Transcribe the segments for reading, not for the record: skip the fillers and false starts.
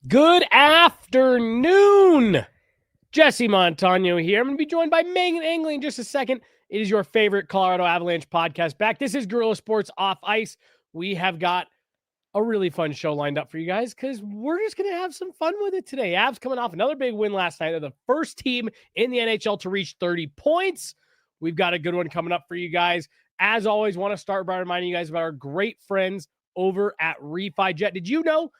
Good afternoon. Jesse Montano here. I'm going to be joined by Meghan Angley in just a second. It is your favorite Colorado Avalanche podcast back. This is Guerilla Sports Off Ice. We have got a really fun show lined up for you guys because we're just going to have some fun with it today. Avs coming off another big win last night. They're the first team in the NHL to reach 30 points. We've got a good one coming up for you guys. As always, want to start by reminding you guys about our great friends over at RefiJet. Did you know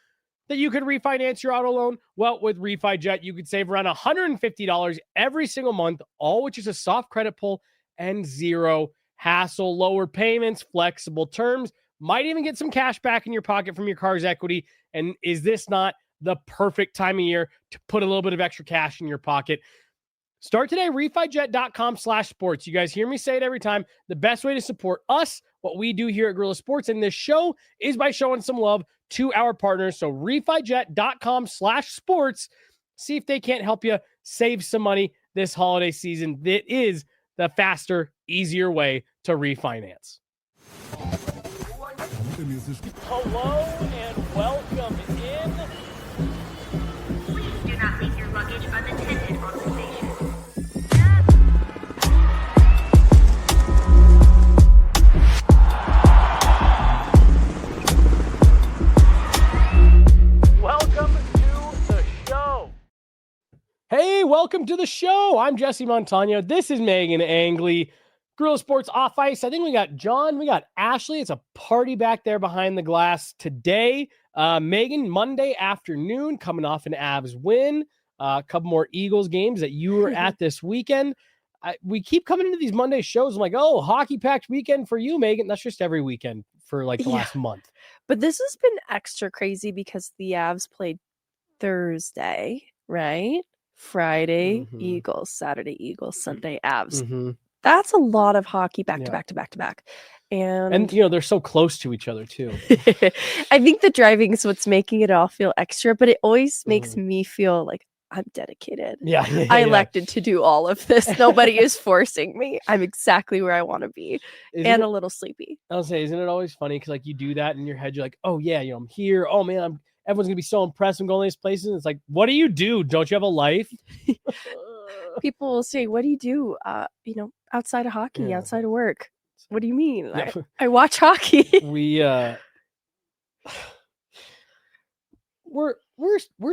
that you could refinance your auto loan? Well, with RefiJet, you could save around $150 every single month, all which is a soft credit pull and zero hassle, lower payments, flexible terms, might even get some cash back in your pocket from your car's equity. And is this not the perfect time of year to put a little bit of extra cash in your pocket? Start today, refijet.com/sports. You guys hear me say it every time. The best way to support us, what we do here at Guerilla Sports and this show, is by showing some love to our partners. So refijet.com/sports. See if they can't help you save some money this holiday season. That is the faster, easier way to refinance. Hello and welcome in. Please do not leave your luggage unattended on the station. Welcome to the show. Hey, welcome to the show. I'm Jesse Montano. This is Meghan Angley. Guerrilla Sports Off Ice. I think we got John, we got Ashley. It's a party back there behind the glass today. Meghan, Monday afternoon, coming off an Avs win. A couple more Eagles games that you were at this weekend. We keep coming into these Monday shows. I'm like, oh, hockey-packed weekend for you, Meghan. That's just every weekend for like the last month. But this has been extra crazy because the Avs played Thursday, right? Friday, Eagles, Saturday, Eagles, Sunday, Avs. That's a lot of hockey back to back to back to back. And you know, they're so close to each other too. I think the driving is what's making it all feel extra, but it always makes me feel like I'm dedicated. I elected to do all of this. Nobody is forcing me. I'm exactly where I want to be. A little sleepy. I'll say, isn't it always funny? Because like you do that in your head, you're like, oh yeah, you know, I'm here. Oh man, everyone's gonna be so impressed. I'm going to these places. And it's like, what do you do? Don't you have a life? People will say, what do you do? Outside of hockey, outside of work. What do you mean? I watch hockey. We're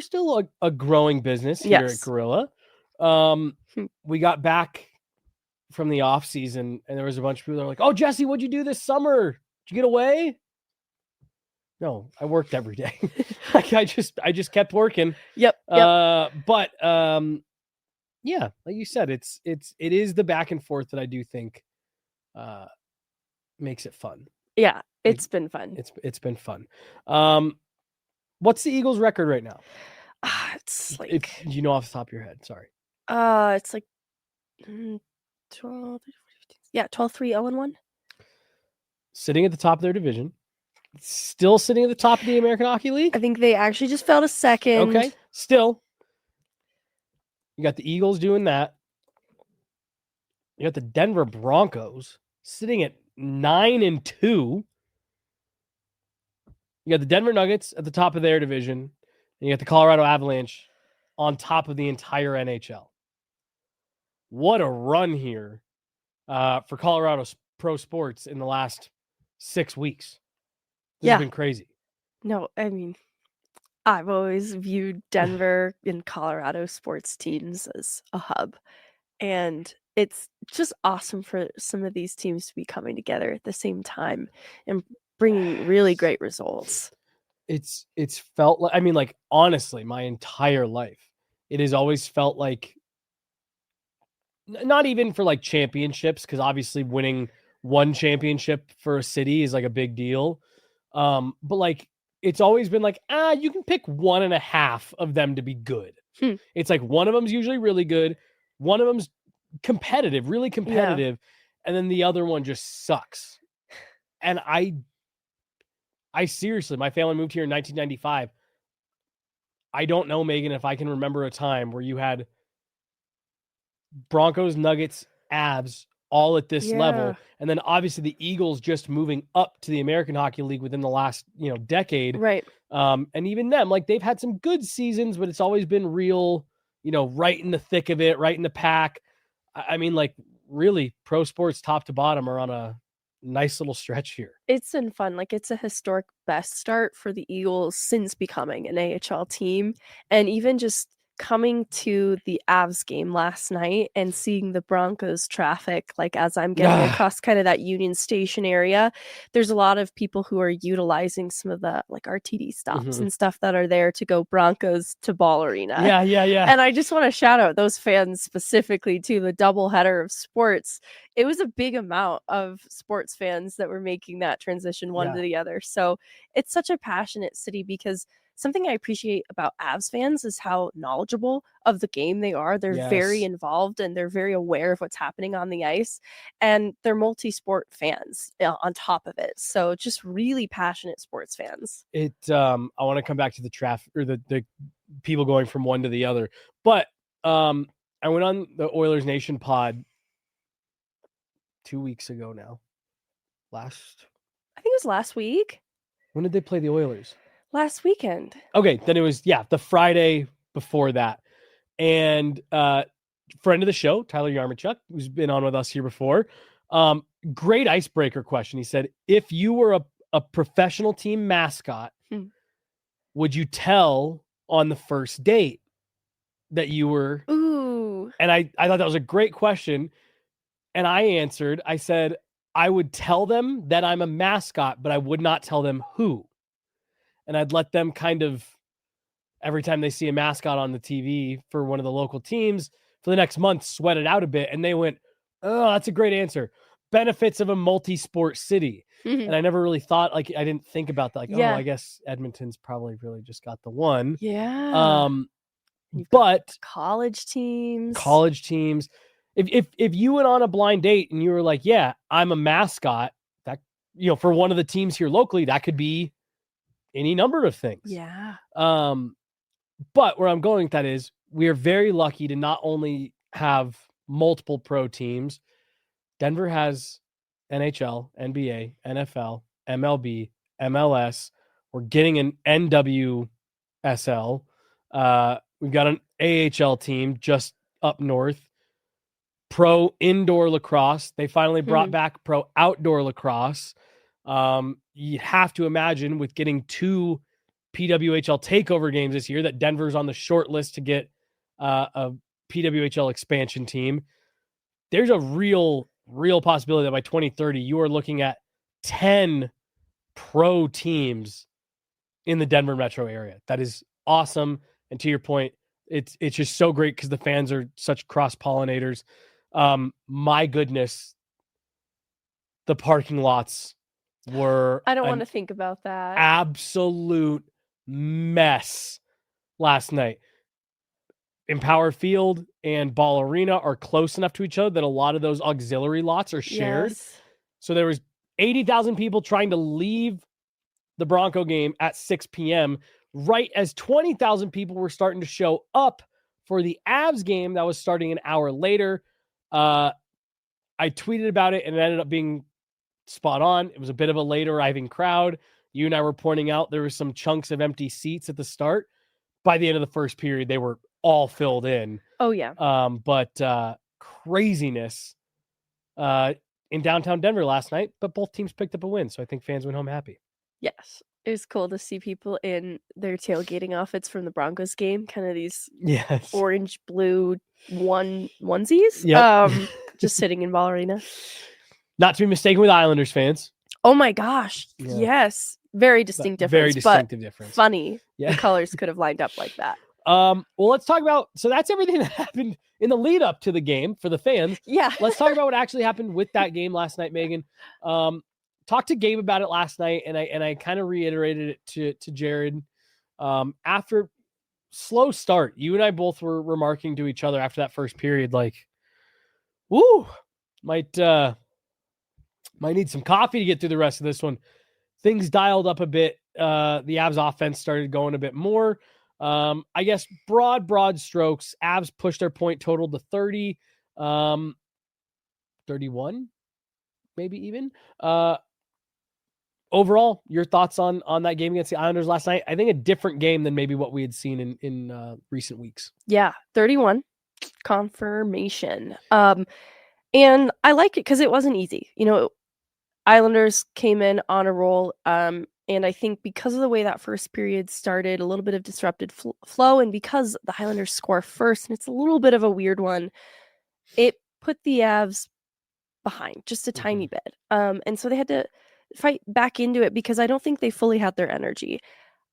still a growing business here at Guerilla. We got back from the off season and there was a bunch of people that were like, oh, Jesse, what'd you do this summer? Did you get away? No, I worked every day. Like I just kept working. Yep. But yeah, like you said, it is the back and forth that I do think makes it fun. Yeah, it's been fun. It's been fun. What's the Eagles' record right now? It's like you know off the top of your head. Sorry. It's like 12, 3-0-1. Sitting at the top of their division. Still sitting at the top of the American Hockey League. I think they actually just fell to second. Okay. Still. You got the Eagles doing that. You got the Denver Broncos sitting at 9-2. You got the Denver Nuggets at the top of their division. And you got the Colorado Avalanche on top of the entire NHL. What a run here for Colorado pro sports in the last 6 weeks. This has been crazy. No, I mean, I've always viewed Denver and Colorado sports teams as a hub. And it's just awesome for some of these teams to be coming together at the same time and bringing really great results. It's felt like, I mean, like, honestly, my entire life, it has always felt like, not even for like championships, because obviously winning one championship for a city is like a big deal. But like, it's always been like, you can pick 1.5 of them to be good. It's like one of them's usually really good. One of them's competitive, really competitive. And then the other one just sucks. And I seriously, my family moved here in 1995. I don't know, Meghan, if I can remember a time where you had Broncos, Nuggets, Avs all at this Yeah. level. And then obviously the Eagles just moving up to the American Hockey League within the last, decade. Right. And even them, like they've had some good seasons, but it's always been real, right in the thick of it, right in the pack. I mean, like really pro sports top to bottom are on a nice little stretch here. It's been fun. Like, it's a historic best start for the Eagles since becoming an AHL team. And even just coming to the Avs game last night and seeing the Broncos traffic, like as I'm getting across kind of that Union Station area, there's a lot of people who are utilizing some of the like RTD stops and stuff that are there to go Broncos to Ball Arena. Yeah. And I just want to shout out those fans specifically to the doubleheader of sports. It was a big amount of sports fans that were making that transition one to the other. So it's such a passionate city, because something I appreciate about Avs fans is how knowledgeable of the game they are. They're very involved and they're very aware of what's happening on the ice, and they're multi-sport fans on top of it. So just really passionate sports fans. I want to come back to the traffic or the people going from one to the other, but I went on the Oilers Nation pod 2 weeks ago now. I think it was last week. When did they play the Oilers? Last weekend. Okay, then it was, the Friday before that. And friend of the show, Tyler Yarmachuk, who's been on with us here before, great icebreaker question. He said, if you were a professional team mascot, would you tell on the first date that you were? Ooh. And I thought that was a great question. And I answered, I said, I would tell them that I'm a mascot, but I would not tell them who. And I'd let them kind of, every time they see a mascot on the TV for one of the local teams for the next month, sweat it out a bit. And they went, oh, that's a great answer. Benefits of a multi-sport city. And I never really thought, like, I didn't think about that. Like, oh, I guess Edmonton's probably really just got the one. Yeah. But college teams. If you went on a blind date and you were like, yeah, I'm a mascot, that, for one of the teams here locally, that could be any number of things. Yeah. But where I'm going with that is we are very lucky to not only have multiple pro teams. Denver has NHL, NBA, NFL, MLB, MLS. We're getting an NWSL. We've got an AHL team just up north. Pro indoor lacrosse. They finally brought back pro outdoor lacrosse. You have to imagine with getting 2 PWHL takeover games this year that Denver's on the short list to get a PWHL expansion team. There's a real possibility that by 2030, you are looking at 10 pro teams in the Denver metro area. That is awesome. And to your point, it's just so great because the fans are such cross-pollinators. My goodness, the parking lots were I don't want to think about that. Absolute mess last night. Empower Field and Ball Arena are close enough to each other that a lot of those auxiliary lots are shared. Yes. So there was 80,000 people trying to leave the Bronco game at 6 p.m. right as 20,000 people were starting to show up for the Avs game that was starting an hour later. I tweeted about it and it ended up being spot on. It was a bit of a late arriving crowd. You and I were pointing out there were some chunks of empty seats at the start. By the end of the first period, they were all filled in. Oh, yeah. But craziness in downtown Denver last night, but both teams picked up a win. So I think fans went home happy. Yes. It was cool to see people in their tailgating outfits from the Broncos game, kind of these orange, blue onesies. Yep. Just sitting in Ball Arena. Not to be mistaken with Islanders fans. Oh my gosh. Yeah. Yes. Very distinct difference. Very distinctive difference. Funny. Yeah. The colors could have lined up like that. Well, let's talk about, so that's everything that happened in the lead up to the game for the fans. Yeah. Let's talk about what actually happened with that game last night, Megan. Talked to Gabe about it last night, and I kind of reiterated it to Jared. After slow start, you and I both were remarking to each other after that first period, like, woo, might need some coffee to get through the rest of this one. Things dialed up a bit. The Avs offense started going a bit more. I guess broad strokes, Avs pushed their point total to 30. 31, maybe even. Overall, your thoughts on that game against the Islanders last night? I think a different game than maybe what we had seen in recent weeks. Yeah, 31 confirmation. And I like it because it wasn't easy. Islanders came in on a roll. And I think because of the way that first period started, a little bit of disrupted flow, and because the Islanders score first, and it's a little bit of a weird one, it put the Avs behind just a tiny bit. And so they had to fight back into it because I don't think they fully had their energy.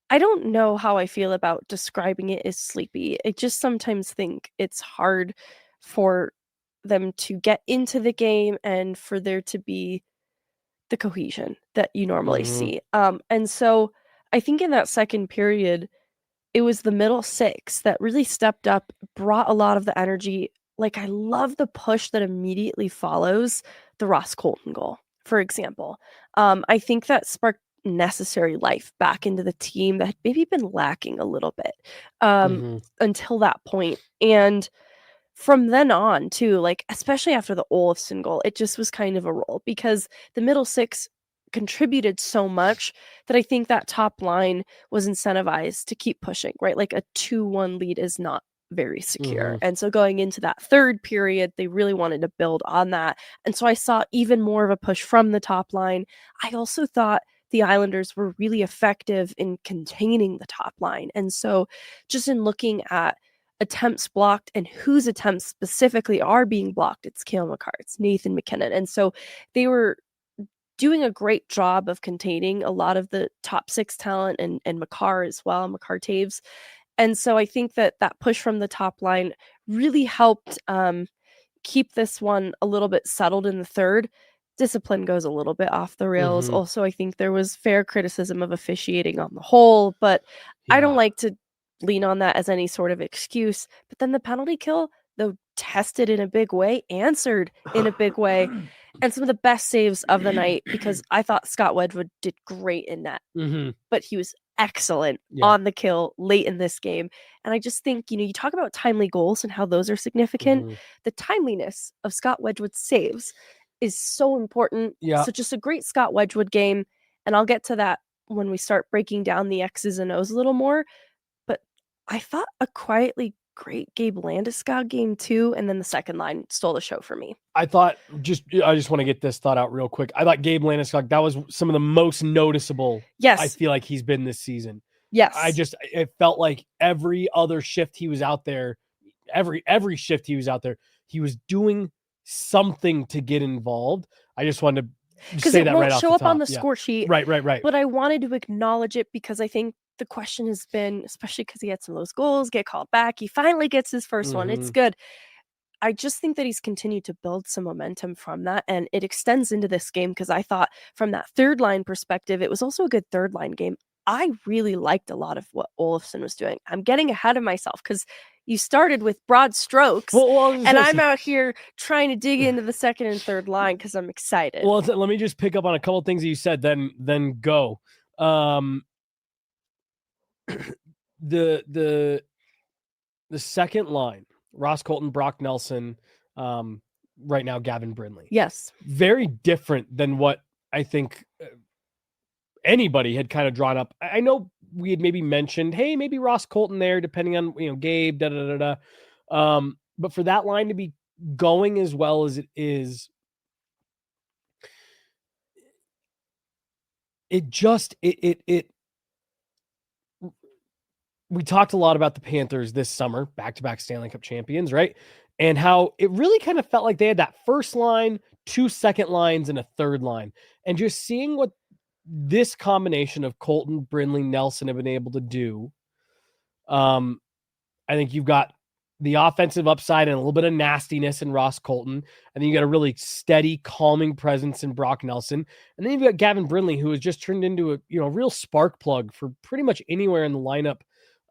I don't know how I feel about describing it as sleepy. I just sometimes think it's hard for them to get into the game and for there to be the cohesion that you normally see. And so I think in that second period, it was the middle six that really stepped up, brought a lot of the energy. Like, I love the push that immediately follows the Ross Colton goal, for example. I think that sparked necessary life back into the team that had maybe been lacking a little bit until that point. And from then on, too, like, especially after the Olofsson goal, it just was kind of a roll because the middle six contributed so much that I think that top line was incentivized to keep pushing, right? Like, a 2-1 lead is not very secure. And so going into that third period, they really wanted to build on that. And so I saw even more of a push from the top line. I also thought the Islanders were really effective in containing the top line. And so just in looking at attempts blocked and whose attempts specifically are being blocked, it's Cale Makar, it's Nathan MacKinnon. And so they were doing a great job of containing a lot of the top six talent and Makar as well, Makar Taves. And so I think that push from the top line really helped keep this one a little bit settled in the third. Discipline goes a little bit off the rails. Also, I think there was fair criticism of officiating on the whole, but I don't like to lean on that as any sort of excuse. But then the penalty kill, though tested in a big way, answered in a big way, and some of the best saves of the night, because I thought Scott Wedgwood did great in that, but he was excellent on the kill late in this game. And I just think, you talk about timely goals and how those are significant. The timeliness of Scott Wedgwood's saves is so important. So just a great Scott Wedgwood game. And I'll get to that when we start breaking down the X's and O's a little more. But I thought a quietly great Gabe Landeskog game too. And then the second line stole the show for me. I just want to get this thought out real quick. I thought Gabe Landeskog, that was some of the most noticeable. I feel like he's been this season. It felt like every other shift he was out there, every shift he was out there, he was doing something to get involved. I just wanted to say that right off the top. Because it won't show up on the score sheet. Right. But I wanted to acknowledge it because I think the question has been, especially because he had some of those goals get called back, he finally gets his first one. It's good. I just think that he's continued to build some momentum from that, and it extends into this game because I thought from that third line perspective, it was also a good third line game. I really liked a lot of what Olofsson was doing. I'm getting ahead of myself because you started with broad strokes, and I'm out here trying to dig into the second and third line because I'm excited. Well, let me just pick up on a couple of things that you said, then go. The second line, Ross Colton, Brock Nelson, right now Gavin Brindley. Yes. Very different than what I think anybody had kind of drawn up. I know we had maybe mentioned, hey, maybe Ross Colton there, depending on, Gabe, but for that line to be going as well as it is, we talked a lot about the Panthers this summer, back-to-back Stanley Cup champions, right? And how it really kind of felt like they had that first line, 2 second lines, and a third line. And just seeing what this combination of Colton, Brindley, Nelson have been able to do, I think you've got the offensive upside and a little bit of nastiness in Ross Colton. And then you got a really steady, calming presence in Brock Nelson. And then you've got Gavin Brindley, who has just turned into a real spark plug for pretty much anywhere in the lineup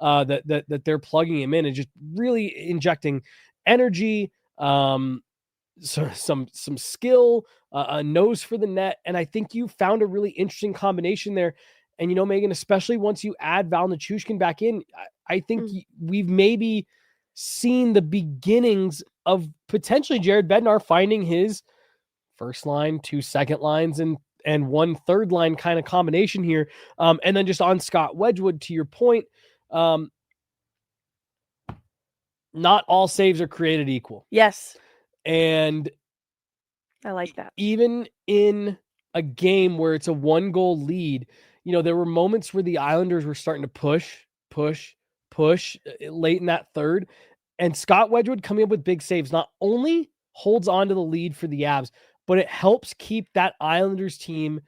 that they're plugging him in, and just really injecting energy, some skill, a nose for the net. And I think you found a really interesting combination there. And, Megan, especially once you add Val Nichushkin back in, I think we've maybe seen the beginnings of potentially Jared Bednar finding his first line, 2 second lines, and 1 third line kind of combination here. And then just on Scott Wedgwood, to your point, not all saves are created equal. Yes. And I like that. Even in a game where it's a 1-goal lead, there were moments where the Islanders were starting to push late in that third. And Scott Wedgwood coming up with big saves not only holds on to the lead for the Avs, but it helps keep that Islanders team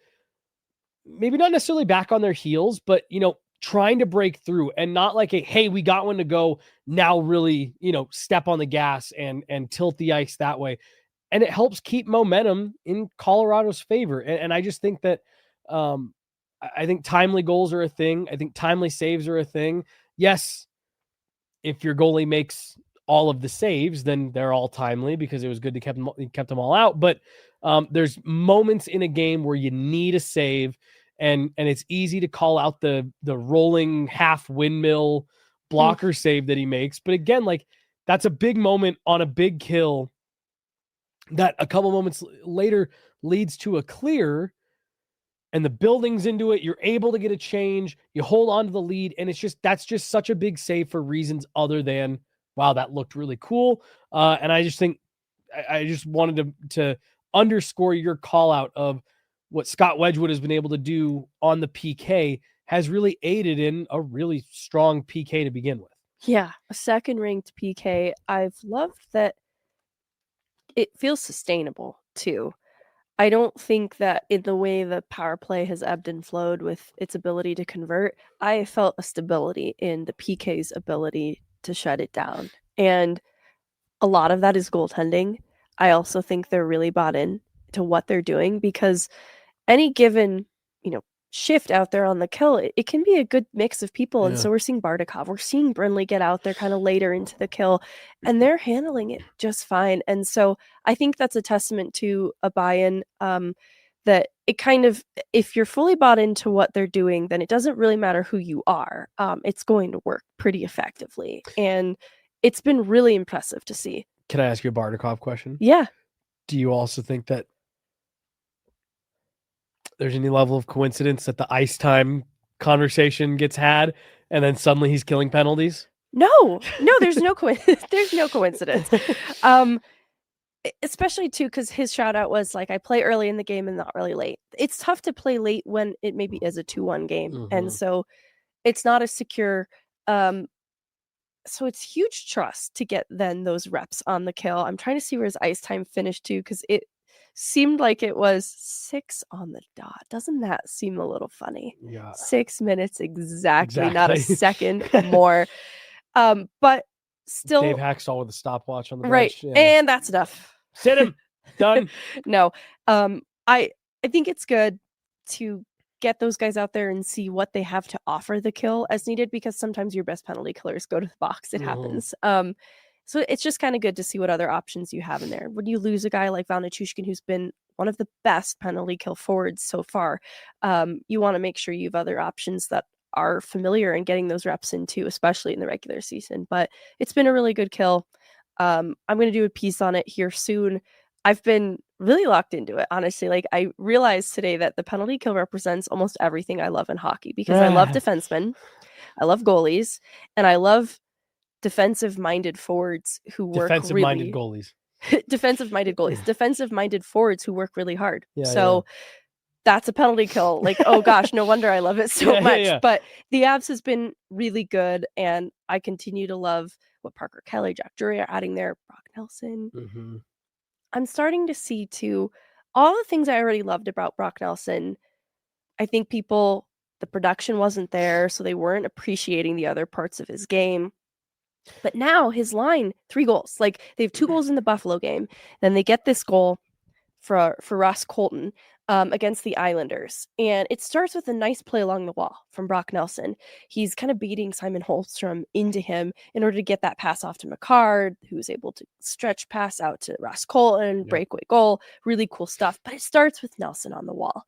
maybe not necessarily back on their heels, but, trying to break through, and not like hey, we got one to go, now really, step on the gas and tilt the ice that way. And it helps keep momentum in Colorado's favor. And I just think that I think timely goals are a thing. I think timely saves are a thing. Yes, if your goalie makes all of the saves, then they're all timely because it was good to kept them all out. But there's moments in a game where you need a save, and it's easy to call out the rolling half windmill blocker save that he makes. But again, like, that's a big moment on a big kill that a couple moments later leads to a clear, and the building's into it. You're able to get a change. You hold on to the lead, and that's just such a big save for reasons other than, wow, that looked really cool. And I just think I just wanted to underscore your call out of what Scott Wedgwood has been able to do on the PK has really aided in a really strong PK to begin with. Yeah, a second ranked PK. I've loved that it feels sustainable too. I don't think that in the way the power play has ebbed and flowed with its ability to convert, I felt a stability in the PK's ability to shut it down. And a lot of that is goaltending. I also think they're really bought in to what they're doing, because any given, shift out there on the kill, it can be a good mix of people. Yeah. And so we're seeing Bardakov, we're seeing Brindley get out there kind of later into the kill, and they're handling it just fine. And so I think that's a testament to a buy-in, that it kind of, if you're fully bought into what they're doing, then it doesn't really matter who you are. It's going to work pretty effectively. And it's been really impressive to see. Can I ask you a Bardakov question? Yeah. Do you also think that there's any level of coincidence that the ice time conversation gets had and then suddenly he's killing penalties? No, there's no there's no coincidence. Especially too, because his shout out was like, I play early in the game and not really late. It's tough to play late when it maybe is a 2-1 game. Mhm. And so it's not as secure. So it's huge trust to get then those reps on the kill. I'm trying to see where his ice time finished to, because it seemed like it was 6 on the dot. Doesn't that seem a little funny? Yeah. 6 minutes exactly. Not a second more. But still, Dave Hacksaw with a stopwatch on the bench. right. Yeah. And that's enough. Sit him. Done. No. I think it's good to get those guys out there and see what they have to offer the kill as needed, because sometimes your best penalty killers go to the box. It happens. So it's just kind of good to see what other options you have in there. When you lose a guy like Val Nichushkin, who's been one of the best penalty kill forwards so far, you want to make sure you have other options that are familiar and getting those reps into, especially in the regular season. But it's been a really good kill. I'm going to do a piece on it here soon. I've been really locked into it, honestly. Like, I realized today that the penalty kill represents almost everything I love in hockey, because I love defensemen, I love goalies, and I love defensive-minded forwards who work defensive-minded goalies. Defensive-minded goalies. Defensive-minded forwards who work really hard. Yeah, that's a penalty kill. Like, oh gosh, no wonder I love it so much. Yeah. But the Avs has been really good, and I continue to love what Parker Kelly, Jack Drury are adding there, Brock Nelson. Mm-hmm. I'm starting to see too all the things I already loved about Brock Nelson. I think the production wasn't there, so they weren't appreciating the other parts of his game. But now his line, 3 goals. Like, they have 2 goals in the Buffalo game. Then they get this goal for Ross Colton against the Islanders. And it starts with a nice play along the wall from Brock Nelson. He's kind of beating Simon Holmstrom into him in order to get that pass off to McCarr, who's able to stretch pass out to Ross Colton, breakaway goal. Really cool stuff. But it starts with Nelson on the wall,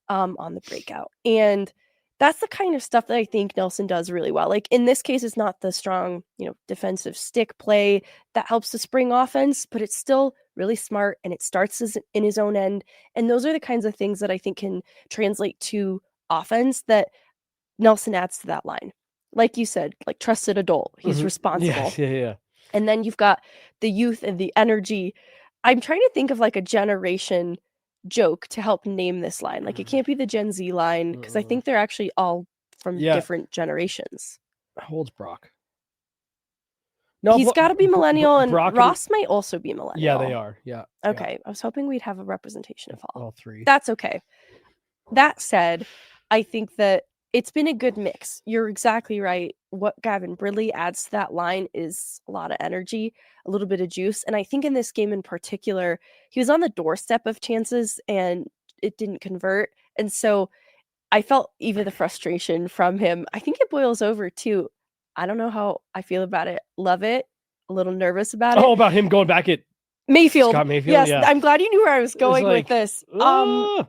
on the breakout. And That's the kind of stuff that I think Nelson does really well. Like in this case, it's not the strong, defensive stick play that helps to spring offense, but it's still really smart and it starts in his own end. And those are the kinds of things that I think can translate to offense that Nelson adds to that line. Like you said, like trusted adult. He's responsible. Yeah. And then you've got the youth and the energy. I'm trying to think of like a generation joke to help name this line. Like it can't be the Gen Z line because I think they're actually all from different generations. How old's Brock? No, he's got to be millennial, and Brock Ross might also be millennial. Yeah, they are. Yeah. Okay. Yeah. I was hoping we'd have a representation of all three. That's okay. That said, I think that it's been a good mix. You're exactly right. What Gavin Brindley adds to that line is a lot of energy, a little bit of juice. And I think in this game in particular, he was on the doorstep of chances and it didn't convert. And so I felt even the frustration from him. I think it boils over to, I don't know how I feel about it. Love it. A little nervous about it. Oh, about him going back at Mayfield. Scott Mayfield? Yes, yeah. I'm glad you knew where I was going with this. Ah!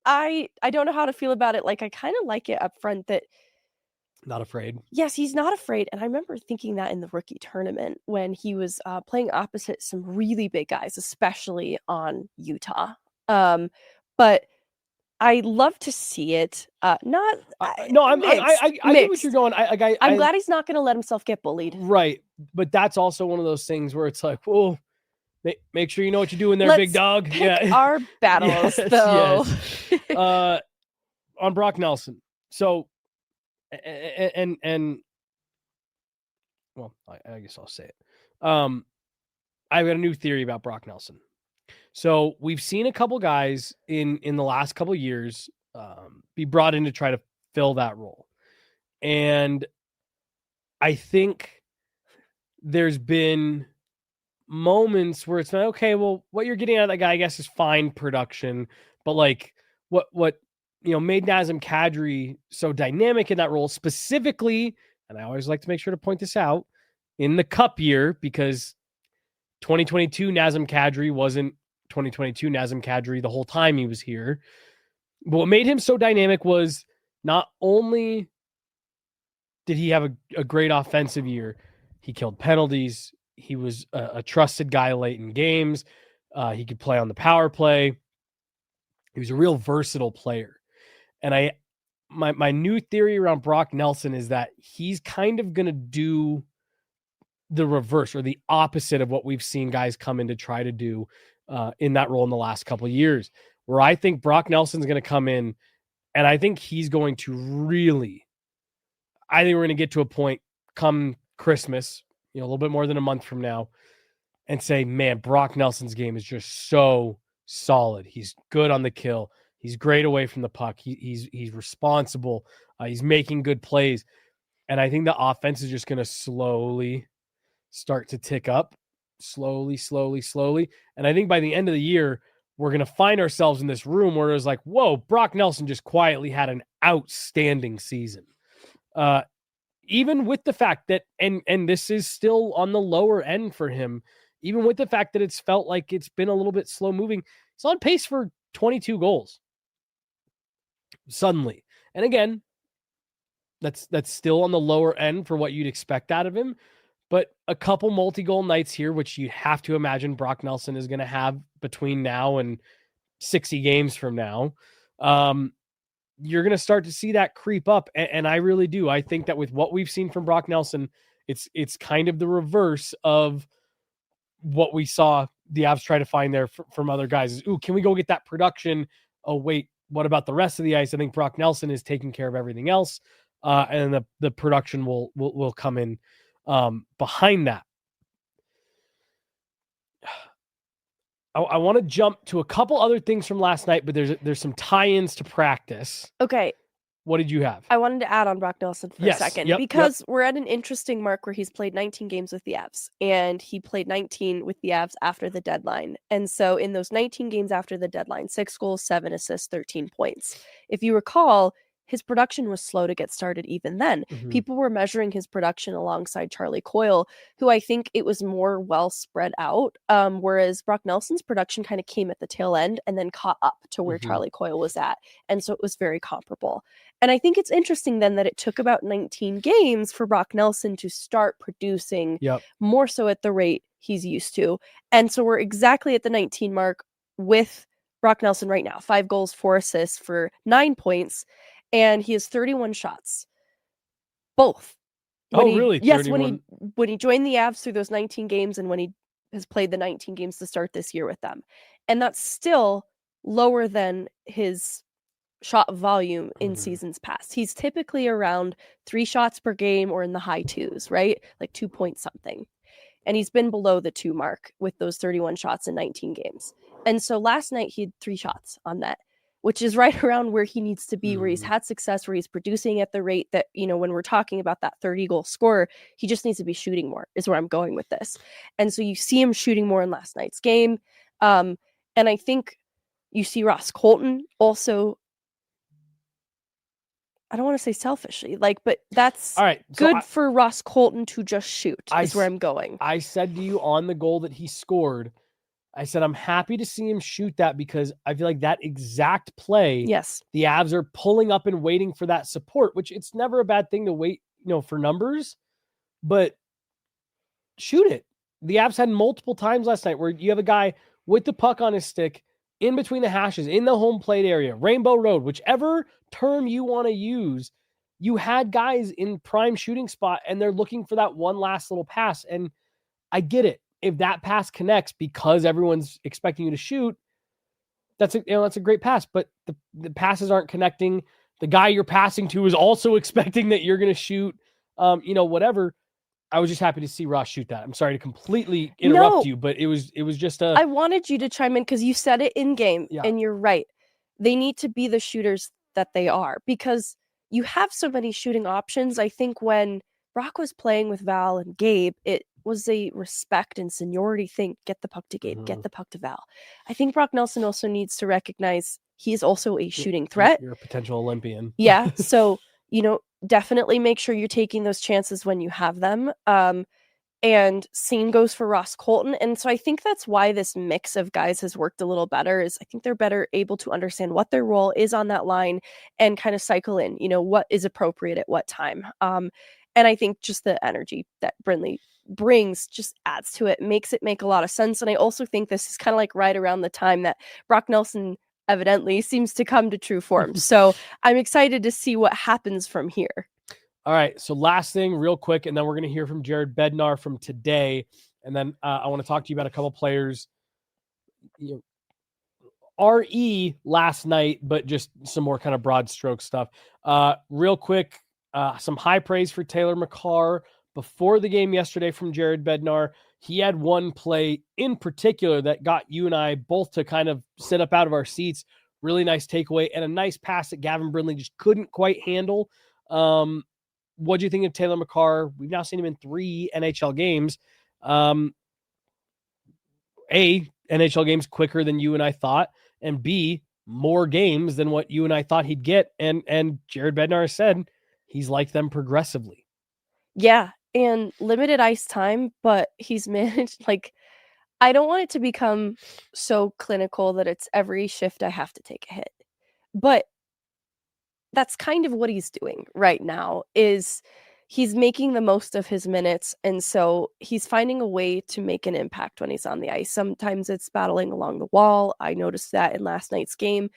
I don't know how to feel about it. Like, I kind of like it up front that not afraid. Yes, he's not afraid. And I remember thinking that in the rookie tournament when he was playing opposite some really big guys, especially on Utah. But I love to see it. I get what you're going. I'm glad he's not going to let himself get bullied. Right. But that's also one of those things where it's like, well, make sure you know what you're doing there, big dog. Pick our battles, though. Yes. On Brock Nelson. So, and well, I guess I'll say it. I've got a new theory about Brock Nelson. So we've seen a couple guys in the last couple years be brought in to try to fill that role. And I think there's been moments where it's not, okay, well, what you're getting out of that guy, I guess, is fine production. But like what made Nazem Kadri so dynamic in that role specifically, and I always like to make sure to point this out, in the cup year, because 2022 Nazem Kadri wasn't 2022 Nazem Kadri the whole time he was here. But what made him so dynamic was not only did he have a great offensive year, he killed penalties. He was a trusted guy late in games. He could play on the power play. He was a real versatile player. And my new theory around Brock Nelson is that he's kind of going to do the reverse or the opposite of what we've seen guys come in to try to do in that role in the last couple of years, where I think Brock Nelson's going to come in and I think he's going to I think we're going to get to a point come Christmas, a little bit more than a month from now, and say, man, Brock Nelson's game is just so solid. He's good on the kill. He's great away from the puck. He's responsible. He's making good plays. And I think the offense is just going to slowly start to tick up. Slowly. And I think by the end of the year, we're going to find ourselves in this room where it was like, whoa, Brock Nelson just quietly had an outstanding season. Even with the fact that, and this is still on the lower end for him, even with the fact that it's felt like it's been a little bit slow moving, he's on pace for 22 goals. Suddenly. And again, that's still on the lower end for what you'd expect out of him. But a couple multi-goal nights here, which you have to imagine Brock Nelson is going to have between now and 60 games from now, you're going to start to see that creep up. And I really do. I think that with what we've seen from Brock Nelson, it's kind of the reverse of what we saw the Avs try to find there from other guys. Ooh, can we go get that production? Oh, wait, what about the rest of the ice? I think Brock Nelson is taking care of everything else. And the production will come in behind that. I want to jump to a couple other things from last night, but there's some tie-ins to practice. Okay. What did you have? I wanted to add on Brock Nelson for a second because we're at an interesting mark where he's played 19 games with the Avs, and he played 19 with the Avs after the deadline. And so in those 19 games after the deadline, 6 goals, 7 assists, 13 points. If you recall, his production was slow to get started even then. Mhm. People were measuring his production alongside Charlie Coyle, who I think it was more well spread out, whereas Brock Nelson's production kind of came at the tail end and then caught up to where Charlie Coyle was at. And so it was very comparable. And I think it's interesting then that it took about 19 games for Brock Nelson to start producing more so at the rate he's used to. And so we're exactly at the 19 mark with Brock Nelson right now. 5 goals, 4 assists for 9 points. And he has 31 shots. Both. Really? Yes, 31? when he joined the Avs through those 19 games and when he has played the 19 games to start this year with them. And that's still lower than his shot volume in seasons past. He's typically around 3 shots per game or in the high 2s, right? Like 2 point something. And he's been below the 2 mark with those 31 shots in 19 games. And so last night he had 3 shots on net, which is right around where he needs to be, where he's had success, where he's producing at the rate that, when we're talking about that 30 goal scorer, he just needs to be shooting more, is where I'm going with this. And so you see him shooting more in last night's game. And I think you see Ross Colton also, I don't want to say selfishly, but that's all right. good for Ross Colton to just shoot, is where I'm going. I said to you on the goal that he scored, I said, I'm happy to see him shoot that because I feel like that exact play, the Avs are pulling up and waiting for that support, which it's never a bad thing to wait, for numbers, but shoot it. The Avs had multiple times last night where you have a guy with the puck on his stick in between the hashes, in the home plate area, Rainbow Road, whichever term you want to use, you had guys in prime shooting spot and they're looking for that one last little pass. And I get it. If that pass connects because everyone's expecting you to shoot, that's a great pass, but the passes aren't connecting. The guy you're passing to is also expecting that you're going to shoot, whatever. I was just happy to see Ross shoot that. I'm sorry to completely interrupt you, but it was just I wanted you to chime in because you said it in game, and you're right. They need to be the shooters that they are because you have so many shooting options. I think when Brock was playing with Val and Gabe, it was a respect and seniority thing. Get the puck to Gabe, get the puck to Val. I think Brock Nelson also needs to recognize he is also a shooting threat. You're a potential Olympian. Yeah. So, definitely make sure you're taking those chances when you have them. And same goes for Ross Colton. And so I think that's why this mix of guys has worked a little better is I think they're better able to understand what their role is on that line and kind of cycle in, what is appropriate at what time. And I think just the energy that Brindley brings just adds to it, makes it make a lot of sense. And I also think this is kind of like right around the time that Brock Nelson evidently seems to come to true form. So I'm excited to see what happens from here. All right. So last thing real quick, and then we're going to hear from Jared Bednar from today. And then I want to talk to you about a couple players. RE last night, but just some more kind of broad stroke stuff. Real quick, some high praise for Taylor McCarr before the game yesterday from Jared Bednar. He had one play in particular that got you and I both to kind of sit up out of our seats. Really nice takeaway and a nice pass that Gavin Brindley just couldn't quite handle. What do you think of Taylor McCarr? We've now seen him in 3 NHL games. NHL games quicker than you and I thought, and B, more games than what you and I thought he'd get. And Jared Bednar said he's liked them progressively. Yeah, and limited ice time, but he's managed, I don't want it to become so clinical that it's every shift I have to take a hit. But that's kind of what he's doing right now is he's making the most of his minutes. And so he's finding a way to make an impact when he's on the ice. Sometimes it's battling along the wall. I noticed that in last night's game,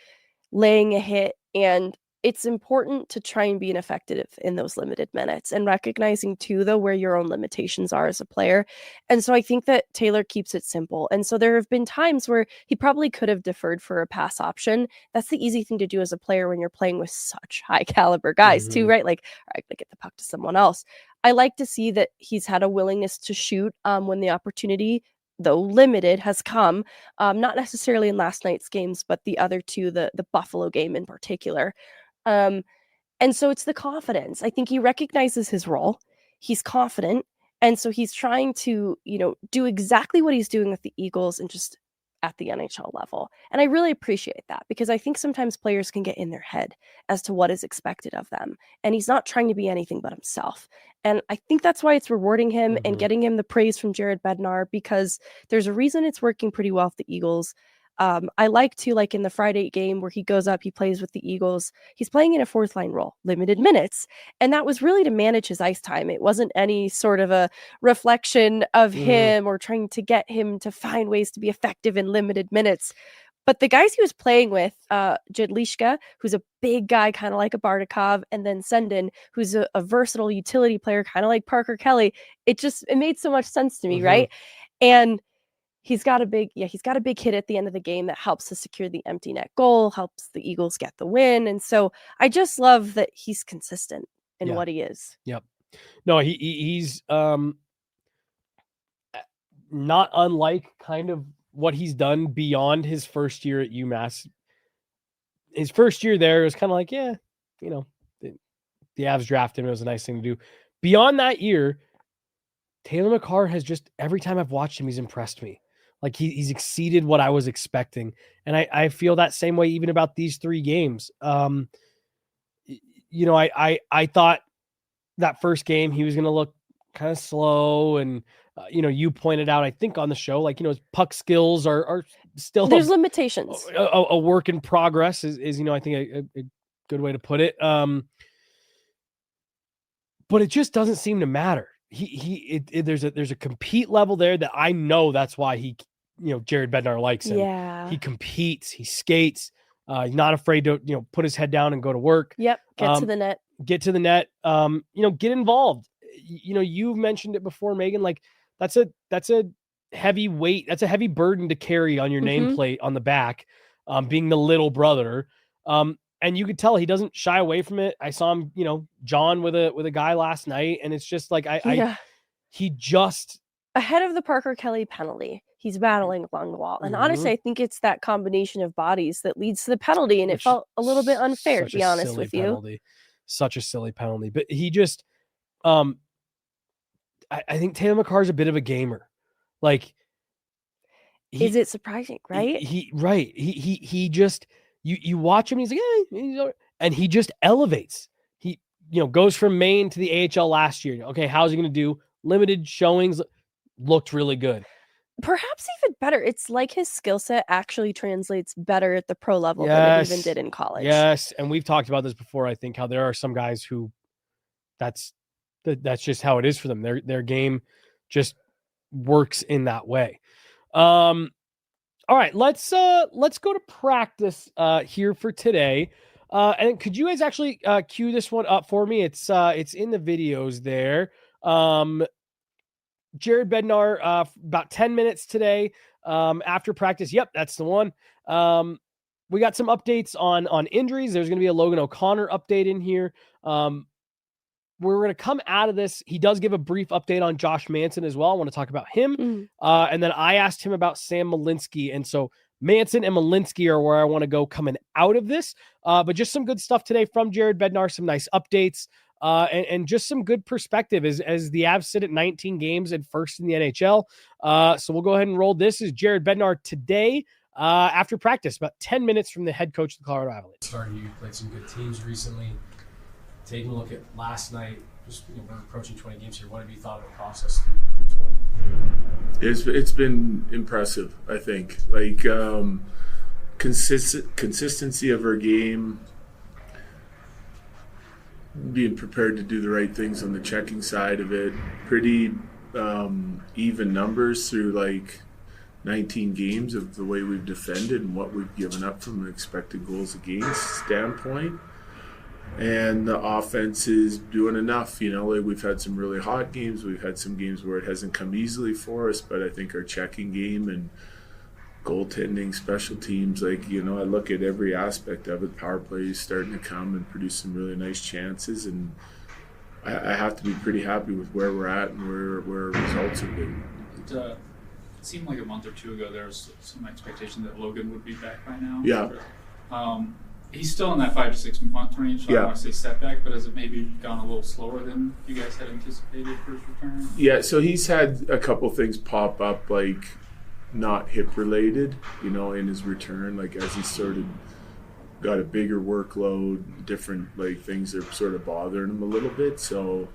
laying a hit. And it's important to try and be effective in those limited minutes and recognizing too, though, where your own limitations are as a player. And so I think that Taylor keeps it simple. And so there have been times where he probably could have deferred for a pass option. That's the easy thing to do as a player when you're playing with such high caliber guys too, right? Like, all right, get the puck to someone else. I like to see that he's had a willingness to shoot when the opportunity, though limited, has come, not necessarily in last night's games, but the other two, the Buffalo game in particular. And so it's the confidence. I think he recognizes his role. He's confident. And so he's trying to, do exactly what he's doing with the Eagles and just at the NHL level. And I really appreciate that because I think sometimes players can get in their head as to what is expected of them. And he's not trying to be anything but himself. And I think that's why it's rewarding him and getting him the praise from Jared Bednar, because there's a reason it's working pretty well with the Eagles. I like to, like in the Friday game where he goes up, he plays with the Eagles. He's playing in a fourth line role, limited minutes. And that was really to manage his ice time. It wasn't any sort of a reflection of him or trying to get him to find ways to be effective in limited minutes. But the guys he was playing with, Jedlishka, who's a big guy, kind of like a Bardakov, and then Sendin, who's a versatile utility player, kind of like Parker Kelly. It made so much sense to me, right? And he's got a big hit at the end of the game that helps to secure the empty net goal, helps the Eagles get the win. And so I just love that he's consistent in what he is. Yep. No, he's not unlike kind of what he's done beyond his first year at UMass. His first year there was kind of like, the Avs drafted him. It was a nice thing to do. Beyond that year, Taylor McCarr has just, every time I've watched him, he's impressed me. Like he's exceeded what I was expecting. And I feel that same way even about these 3 games. I thought that first game he was going to look kind of slow. And, you pointed out, I think on the show, like, his puck skills are still, there's limitations. A work in progress is I think a good way to put it. But it just doesn't seem to matter. There's a compete level there that I know that's why Jared Bednar likes him. Yeah. He competes, he skates, he's not afraid to, put his head down and go to work. Yep. Get to the net. Get involved. You've mentioned it before, Megan, like that's a heavy weight. That's a heavy burden to carry on your nameplate on the back, being the little brother. And you could tell he doesn't shy away from it. I saw him, John with a guy last night, and it's just like he just ahead of the Parker Kelly penalty. He's battling along the wall, and honestly, I think it's that combination of bodies that leads to the penalty, and it felt a little bit unfair, to be honest with you. Such a silly penalty, but he just, I think Taylor McCarr is a bit of a gamer. Like, is it surprising, right? He just. You watch him, he's like, and he just elevates. He, goes from Maine to the AHL last year. Okay, how's he going to do? Limited showings, looked really good. Perhaps even better. It's like his skill set actually translates better at the pro level than it even did in college. Yes, and we've talked about this before. I think how there are some guys who that's just how it is for them. Their game just works in that way. All right, let's go to practice here for today. And could you guys actually cue this one up for me? It's in the videos there. Jared Bednar, about 10 minutes today after practice. Yep, that's the one. We got some updates on injuries. There's going to be a Logan O'Connor update in here. We're going to come out of this. He does give a brief update on Josh Manson as well. I want to talk about him. And then I asked him about Sam Malinski. And so Manson and Malinski are where I want to go coming out of this. But just some good stuff today from Jared Bednar, some nice updates, and just some good perspective as the Avs sit at 19 games and first in the NHL. So we'll go ahead and roll. This is Jared Bednar today after practice, about 10 minutes from the head coach of the Colorado Avalanche. You played some good teams recently. Taking a look at last night, just we're approaching 20 games here. What have you thought of the process through 20? It's been impressive, I think. Like consistency of our game, being prepared to do the right things on the checking side of it. Pretty even numbers through like 19 games of the way we've defended and what we've given up from an expected goals against standpoint. And the offense is doing enough, like we've had some really hot games. We've had some games where it hasn't come easily for us, but I think our checking game and goaltending, special teams, I look at every aspect of it. Power play is starting to come and produce some really nice chances, and I have to be pretty happy with where we're at and where our results have been. It seemed like a month or two ago there was some expectation that Logan would be back by now. Yeah. He's still in that 5 to 6 month range, so I don't want to say setback, but has it maybe gone a little slower than you guys had anticipated for his return? Yeah, so he's had a couple things pop up, like not hip related, you know, in his return, like as he sort of got a bigger workload, different like things are sort of bothering him a little bit. So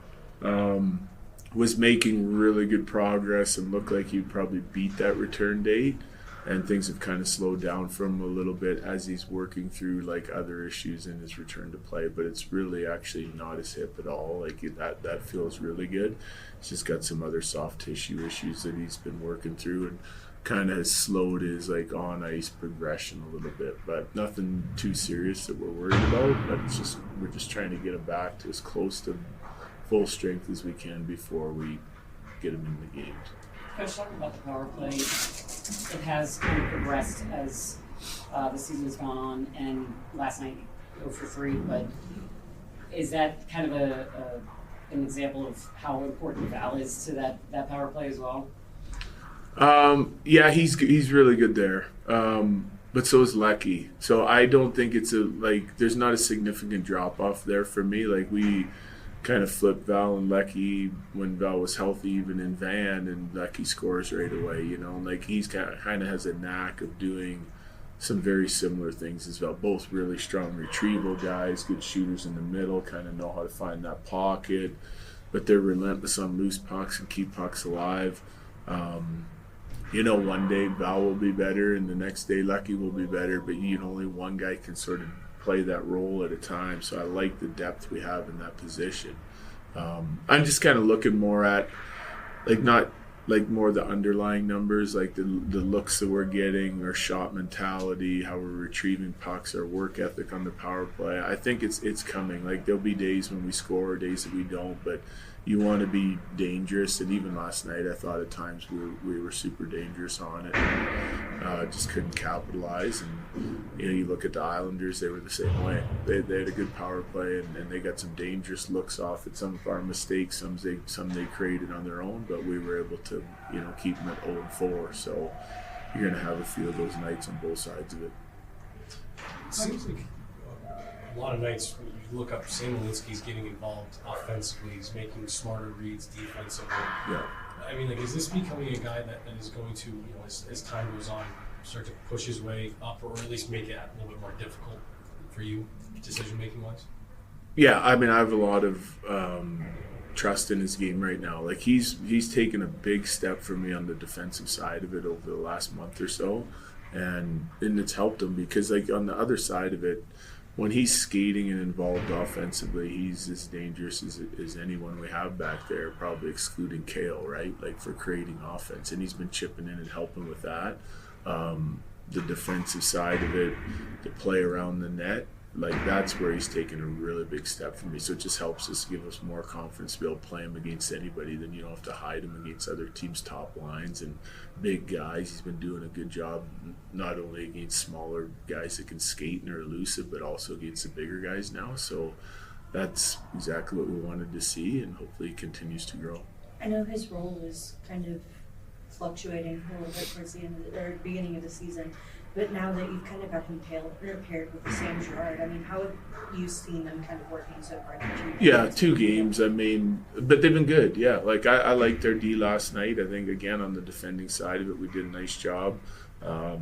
was making really good progress and looked like he'd probably beat that return date. And things have kind of slowed down for him a little bit as he's working through like other issues in his return to play. But it's really actually not his hip at all. Like that feels really good. He's just got some other soft tissue issues that he's been working through and kind of has slowed his like on ice progression a little bit. But nothing too serious that we're worried about. But it's just we're just trying to get him back to as close to full strength as we can before we get him in the games. Coach, talking about the power play, it has kind of progressed as the season has gone on, and last night 0 for 3, but is that kind of an example of how important Val is to that power play as well? Yeah, he's really good there. But so is Lecky. So I don't think it's there's not a significant drop off there for me. Like we kind of flipped Val and Lecky when Val was healthy, even in Van, and Lecky scores right away, you know. Like he's kind of has a knack of doing some very similar things as well. Both really strong retrieval guys, good shooters in the middle, kind of know how to find that pocket, but they're relentless on loose pucks and keep pucks alive. You know, one day Val will be better and the next day Lecky will be better, but only one guy can sort of play that role at a time. So I like the depth we have in that position. I'm just kind of looking more at not more the underlying numbers, like the looks that we're getting, our shot mentality, how we're retrieving pucks, our work ethic on the power play. I think it's coming. Like there'll be days when we score, days that we don't, but you want to be dangerous. And even last night, I thought at times we were super dangerous on it. Just couldn't capitalize. And you look at the Islanders; they were the same way. They had a good power play, and they got some dangerous looks off at some of our mistakes. Some they created on their own, but we were able to keep them at 0-4. So you're going to have a few of those nights on both sides of it. It seems like a lot of nights when you look up, Malinski's getting involved offensively. He's making smarter reads defensively. Yeah. I mean, is this becoming a guy that is going to, as time goes on, start to push his way up, or at least make it a little bit more difficult for you, decision-making wise? Yeah, I mean, I have a lot of trust in his game right now. Like he's taken a big step for me on the defensive side of it over the last month or so, and it's helped him because like on the other side of it, when he's skating and involved offensively, he's as dangerous as anyone we have back there, probably excluding Kale, right? Like for creating offense, and he's been chipping in and helping with that. The defensive side of it, the play around the net, like that's where he's taken a really big step for me. So it just helps us, give us more confidence to be able to play him against anybody. Then you don't have to hide him against other teams' top lines and big guys. He's been doing a good job, not only against smaller guys that can skate and are elusive, but also against the bigger guys now. So that's exactly what we wanted to see, and hopefully he continues to grow. I know his role is kind of fluctuating a little bit towards the beginning of the season, but now that you've kind of got him paired with the Sam Girard, I mean, how have you seen them kind of working so far? Yeah, 2 games. I mean, but they've been good. Yeah, like I liked their D last night. I think again on the defending side of it, we did a nice job. That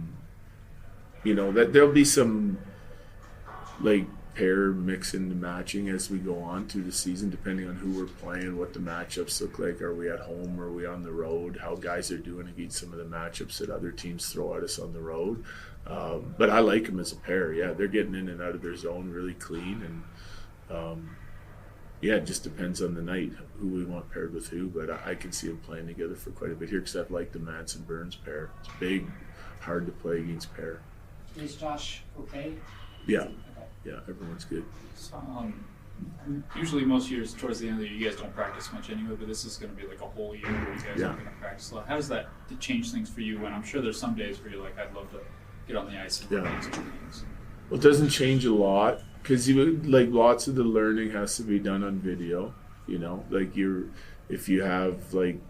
there'll be some like pair mixing and matching as we go on through the season, depending on who we're playing, what the matchups look like. Are we at home? Are we on the road? How guys are doing against some of the matchups that other teams throw at us on the road. But I like them as a pair. Yeah, they're getting in and out of their zone really clean. And it just depends on the night who we want paired with who. But I can see them playing together for quite a bit here because I like the Manson-Burns pair. It's big, hard to play against pair. Is Josh okay? Yeah. Yeah, everyone's good. So, usually most years towards the end of the year, you guys don't practice much anyway, but this is going to be like a whole year where you guys aren't going to practice a lot. How does that change things for you? When I'm sure there's some days where you're like, I'd love to get on the ice and play these 2 games. Well, it doesn't change a lot because lots of the learning has to be done on video. If you have like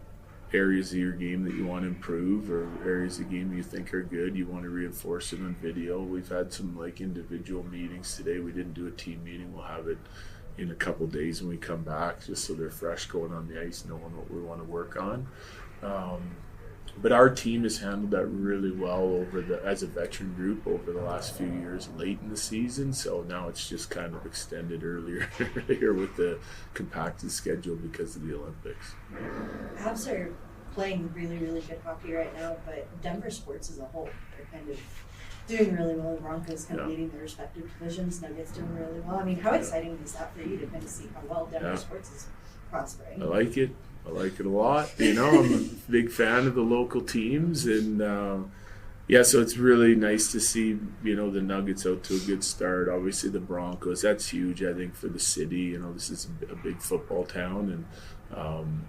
areas of your game that you want to improve or areas of game you think are good, you want to reinforce it on video. We've had some like individual meetings today. We didn't do a team meeting. We'll have it in a couple of days when we come back, just so they're fresh going on the ice, knowing what we want to work on. But our team has handled that really well as a veteran group over the last few years, late in the season. So now it's just kind of extended earlier with the compacted schedule because of the Olympics. Habs are playing really, really good hockey right now, but Denver sports as a whole, they're kind of doing really well. The Broncos kind of leading their respective divisions. Nuggets doing really well. I mean, how exciting is that for you to kind of see how well Denver sports is prospering? I like it a lot. I'm a big fan of the local teams, and so it's really nice to see the Nuggets out to a good start. Obviously the Broncos, that's huge, I think, for the city. This is a big football town, and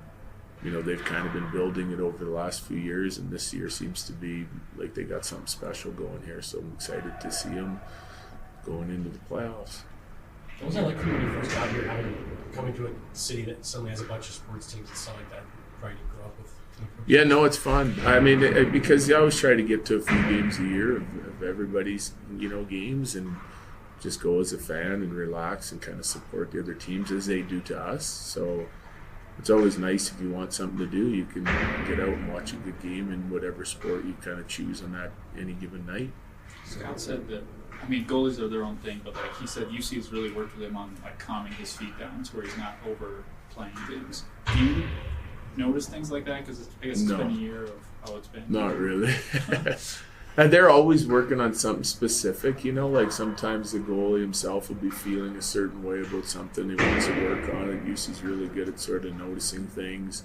they've kind of been building it over the last few years, and this year seems to be like they got something special going here. So I'm excited to see them going into the playoffs. What was that like for you when you first got here, coming to a city that suddenly has a bunch of sports teams and stuff like that? Probably didn't grow up with. Yeah, no, it's fun. I mean, because I always try to get to a few games a year of everybody's, games, and just go as a fan and relax and kind of support the other teams as they do to us. So it's always nice if you want something to do, you can get out and watch a good game in whatever sport you kind of choose on that any given night. Scott said that, goalies are their own thing, but he said UC has really worked with him on calming his feet down to where he's not overplaying things. Do you notice things like that? Because I guess it's been a year of how it's been. Not really. And they're always working on something specific, like sometimes the goalie himself will be feeling a certain way about something he wants to work on it. UC's really good at sort of noticing things,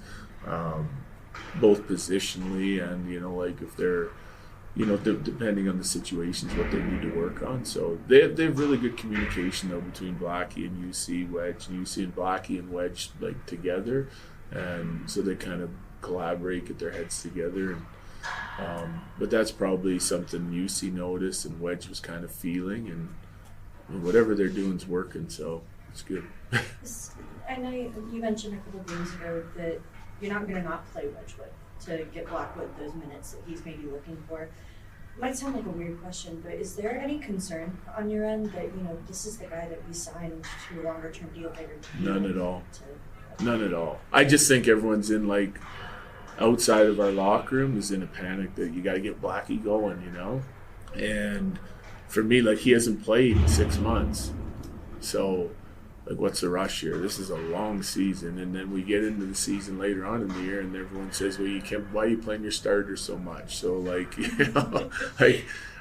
both positionally and, if they're, depending on the situations, what they need to work on. So they have really good communication, though, between Blackie and UC Wedge, and UC and Blackie and Wedge, together. And so they kind of collaborate, get their heads together. And but that's probably something UC noticed and Wedge was kind of feeling, and whatever they're doing is working, so it's good. I know you mentioned a couple of games ago that you're not going to not play Wedgwood to get Blackwood those minutes that he's maybe looking for. Might sound like a weird question, but is there any concern on your end that, this is the guy that we signed to a longer-term deal later? None at all. None at all. I just think everyone's in, outside of our locker room is in a panic that you got to get Blackie going, And for me, he hasn't played in 6 months. So, what's the rush here? This is a long season. And then we get into the season later on in the year and everyone says, well, why are you playing your starter so much? So,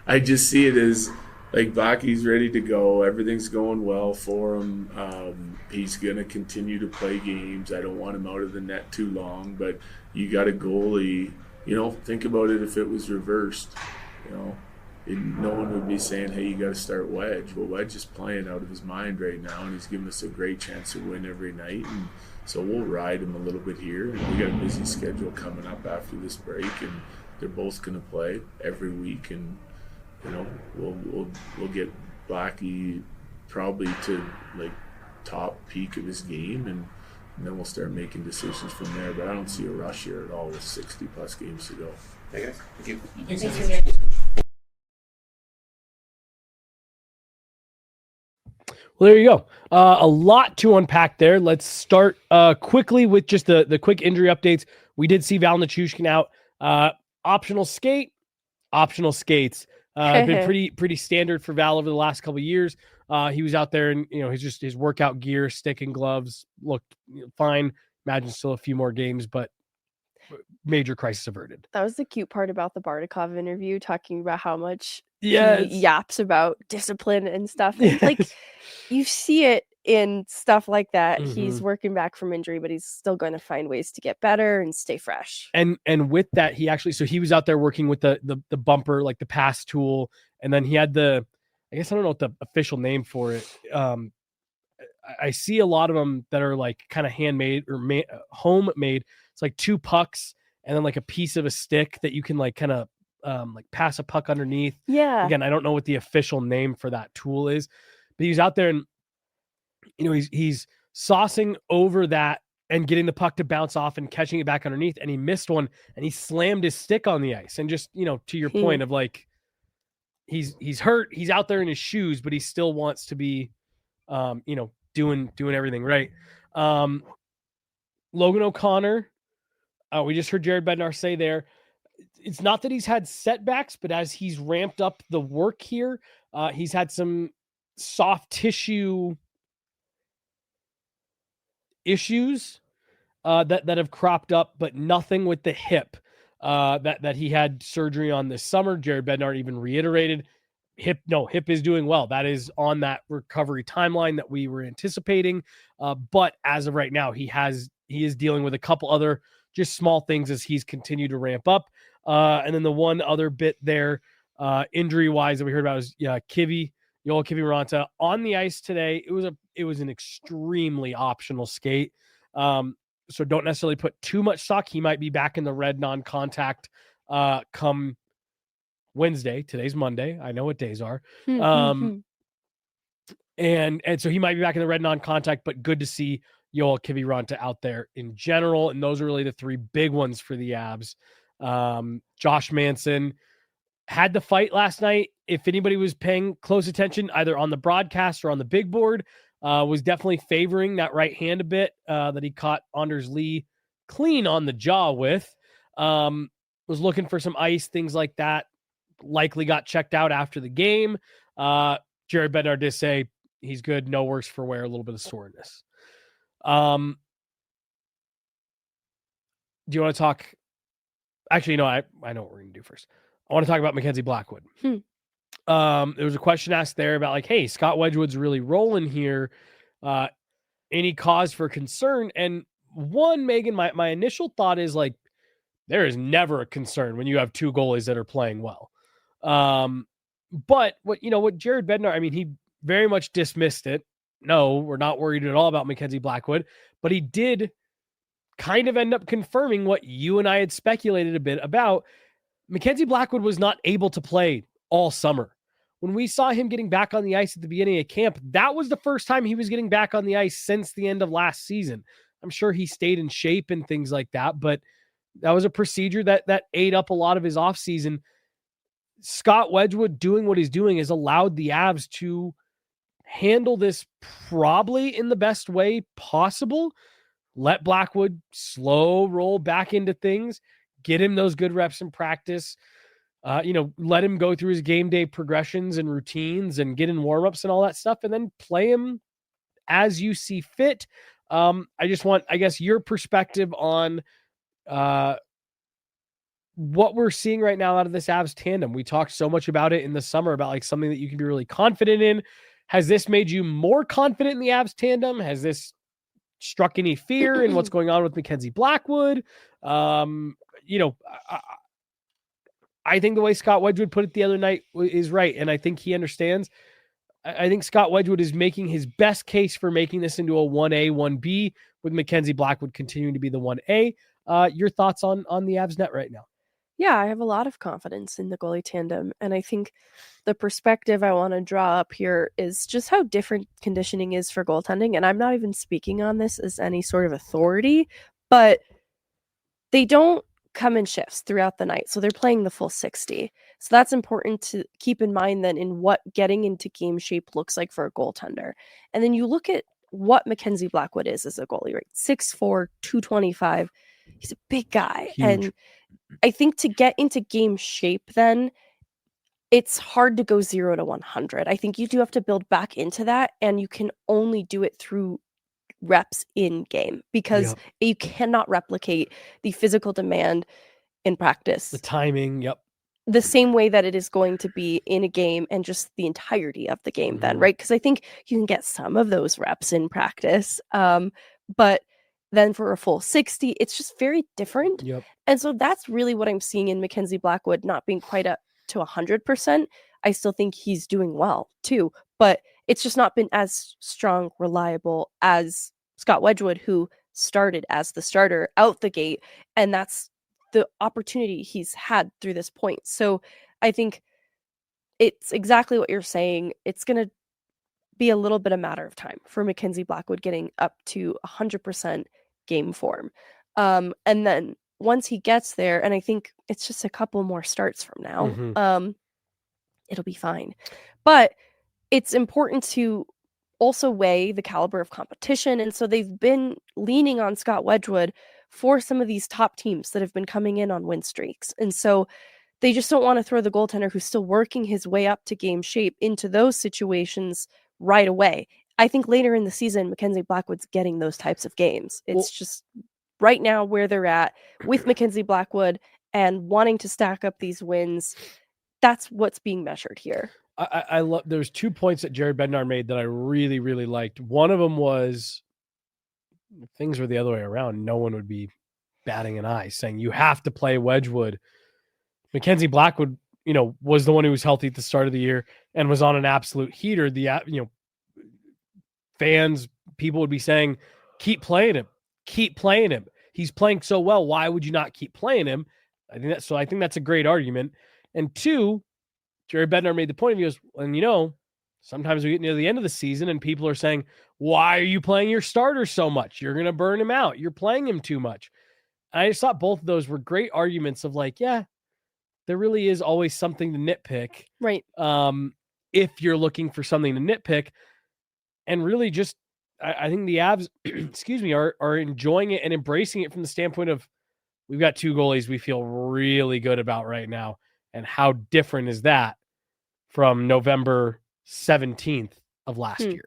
I just see it as, Blackie's ready to go. Everything's going well for him. He's going to continue to play games. I don't want him out of the net too long, but you got a goalie, think about it if it was reversed, no one would be saying, hey, you got to start Wedge. Well, Wedge is playing out of his mind right now, and he's giving us a great chance to win every night. And so we'll ride him a little bit here. And we got a busy schedule coming up after this break, and they're both going to play every week. And we'll get Blackie probably to top peak of his game, and then we'll start making decisions from there. But I don't see a rush here at all with 60 plus games to go. Okay, guys. Thank you. Thanks. Well, there you go. A lot to unpack there. Let's start quickly with just the quick injury updates. We did see Val Nichushkin out. Optional skates. Been pretty standard for Val over the last couple of years. He was out there and, his workout gear, stick and gloves looked fine. Imagine still a few more games, but major crisis averted. That was the cute part about the Bardakov interview, talking about how much he yaps about discipline and stuff. Yes. You see it in stuff like that. Mm-hmm. He's working back from injury, but he's still going to find ways to get better and stay fresh. And with that, he was out there working with the bumper, the pass tool. And then he had I guess I don't know what the official name for it. I see a lot of them that are kind of handmade or homemade. It's 2 pucks and then a piece of a stick that you can kind of pass a puck underneath. Yeah. Again, I don't know what the official name for that tool is, but he's out there and he's saucing over that and getting the puck to bounce off and catching it back underneath. And he missed one and he slammed his stick on the ice. And just, to your point of he's hurt, he's out there in his shoes, but he still wants to be, doing everything right. Logan O'Connor, we just heard Jared Bednar say there, it's not that he's had setbacks, but as he's ramped up the work here, he's had some soft tissue issues that have cropped up, but nothing with the hip that he had surgery on this summer. Jared Bednar even reiterated hip is doing well. That is on that recovery timeline that we were anticipating. But as of right now, he is dealing with a couple other just small things as he's continued to ramp up. And then the one other bit there, injury wise, that we heard about is Yoel Kiviranta on the ice today. It was an extremely optional skate. So don't necessarily put too much stock. He might be back in the red non-contact come Wednesday. Today's Monday. I know what days are. And so he might be back in the red non-contact, but good to see Yoel Kiviranta out there in general. And those are really the three big ones for the Avs. Josh Manson had the fight last night. If anybody was paying close attention, either on the broadcast or on the big board, was definitely favoring that right hand a bit that he caught Anders Lee clean on the jaw with. Was looking for some ice, things like that. Likely got checked out after the game. Jared Bednar did say he's good, no worse for wear, a little bit of soreness. Do you want to talk? Actually, no, I know what we're going to do first. I want to talk about Mackenzie Blackwood. There was a question asked there about like, hey, Scott Wedgwood's really rolling here. Any cause for concern? And one, Megan, my initial thought is like, there is never a concern when you have two goalies that are playing well. But what Jared Bednar, I mean, he very much dismissed it. No, we're not worried at all about Mackenzie Blackwood, but he did kind of end up confirming what you and I had speculated a bit about. Mackenzie Blackwood was not able to play all summer. When we saw him getting back on the ice at the beginning of camp, that was the first time he was getting back on the ice since the end of last season. I'm sure he stayed in shape and things like that, but that was a procedure that ate up a lot of his offseason. Scott Wedgwood doing what he's doing has allowed the Avs to handle this probably in the best way possible. Let Blackwood slow roll back into things, get him those good reps in practice, let him go through his game day progressions and routines and get in warmups and all that stuff, and then play him as you see fit. I just want, I guess, your perspective on what we're seeing right now out of this Avs tandem. We talked so much about it in the summer about like something that you can be really confident in. Has this made you more confident in the Avs tandem? Has this struck any fear in what's going on with Mackenzie Blackwood? I think the way Scott Wedgwood put it the other night is right. And I think he understands. I think Scott Wedgwood is making his best case for making this into a 1A, 1B, with Mackenzie Blackwood continuing to be the 1A. Your thoughts on the Avs net right now? Yeah, I have a lot of confidence in the goalie tandem. And I think the perspective I want to draw up here is just how different conditioning is for goaltending. And I'm not even speaking on this as any sort of authority, but they don't come in shifts throughout the night. So they're playing the full 60. So that's important to keep in mind then in what getting into game shape looks like for a goaltender. And then you look at what Mackenzie Blackwood is as a goalie, right? 6'4", 225. He's a big guy. Huge. And I think to get into game shape then, it's hard to go 0 to 100. I think you do have to build back into that, and you can only do it through reps in game because you cannot replicate the physical demand in practice. The timing, the same way that it is going to be in a game and just the entirety of the game then, right? Because I think you can get some of those reps in practice. But then for a full 60, it's just very different. And so that's really what I'm seeing in Mackenzie Blackwood, not being quite up to 100%. I still think he's doing well too, but it's just not been as strong, reliable as Scott Wedgwood, who started as the starter out the gate. And that's the opportunity he's had through this point. So I think it's exactly what you're saying. It's going to be a little bit a matter of time for Mackenzie Blackwood getting up to 100% game form. And then once he gets there, and I think it's just a couple more starts from now, it'll be fine. But it's important to also weigh the caliber of competition. And so they've been leaning on Scott Wedgwood for some of these top teams that have been coming in on win streaks. And so they just don't want to throw the goaltender who's still working his way up to game shape into those situations right away. I think later in the season, Mackenzie Blackwood's getting those types of games. It's just right now where they're at with Mackenzie Blackwood and wanting to stack up these wins. That's what's being measured here. I love. There's 2 points that Jared Bednar made that I really, really liked. One of them was, if things were the other way around, no one would be batting an eye, saying you have to play Wedgwood. Mackenzie Blackwood, was the one who was healthy at the start of the year and was on an absolute heater. Fans, people would be saying, keep playing him. He's playing so well. Why would you not keep playing him? I think that's a great argument. And 2, Jerry Bednar made the point of view, and sometimes we get near the end of the season and people are saying, why are you playing your starter so much? You're going to burn him out. You're playing him too much. And I just thought both of those were great arguments of there really is always something to nitpick. Right. If you're looking for something to nitpick, and really just, I think the Avs, are enjoying it and embracing it from the standpoint of, we've got 2 goalies we feel really good about right now. And how different is that from November 17th of last year?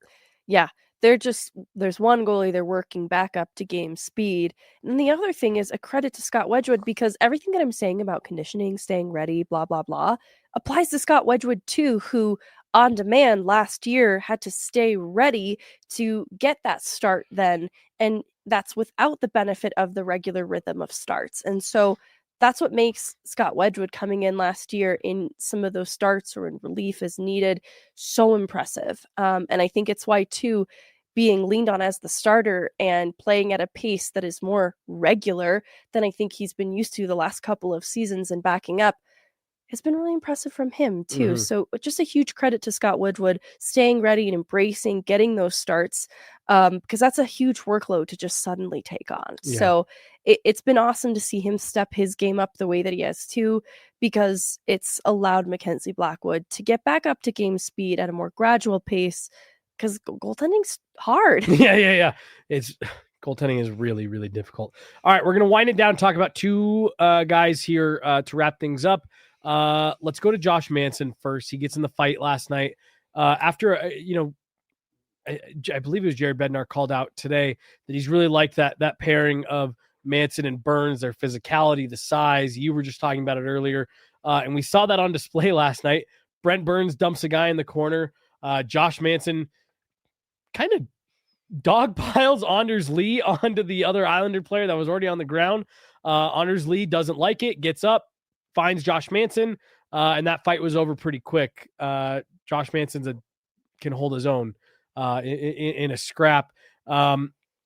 Yeah. There's one goalie they're working back up to game speed. And the other thing is a credit to Scott Wedgwood, because everything that I'm saying about conditioning, staying ready, blah, blah, blah, applies to Scott Wedgwood too, who on demand last year had to stay ready to get that start then. And that's without the benefit of the regular rhythm of starts. And so that's what makes Scott Wedgwood coming in last year in some of those starts or in relief as needed so impressive. And I think it's why, too, being leaned on as the starter and playing at a pace that is more regular than I think he's been used to the last couple of seasons and backing up has been really impressive from him, too. So just a huge credit to Scott Wedgwood staying ready and embracing getting those starts, because that's a huge workload to just suddenly take on. Yeah. So it's been awesome to see him step his game up the way that he has too, because it's allowed Mackenzie Blackwood to get back up to game speed at a more gradual pace, because goaltending's hard. Yeah. Goaltending is really, really difficult. All right, we're going to wind it down and talk about 2 guys here to wrap things up. Let's go to Josh Manson first. He gets in the fight last night after, I believe it was Jared Bednar called out today that he's really liked that pairing of Manson and Burns, their physicality, the size. You were just talking about it earlier. And we saw that on display last night. Brent Burns dumps a guy in the corner. Josh Manson kind of dog piles Anders Lee onto the other Islander player that was already on the ground. Anders Lee doesn't like it, gets up, finds Josh Manson, and that fight was over pretty quick. Josh Manson can hold his own in a scrap.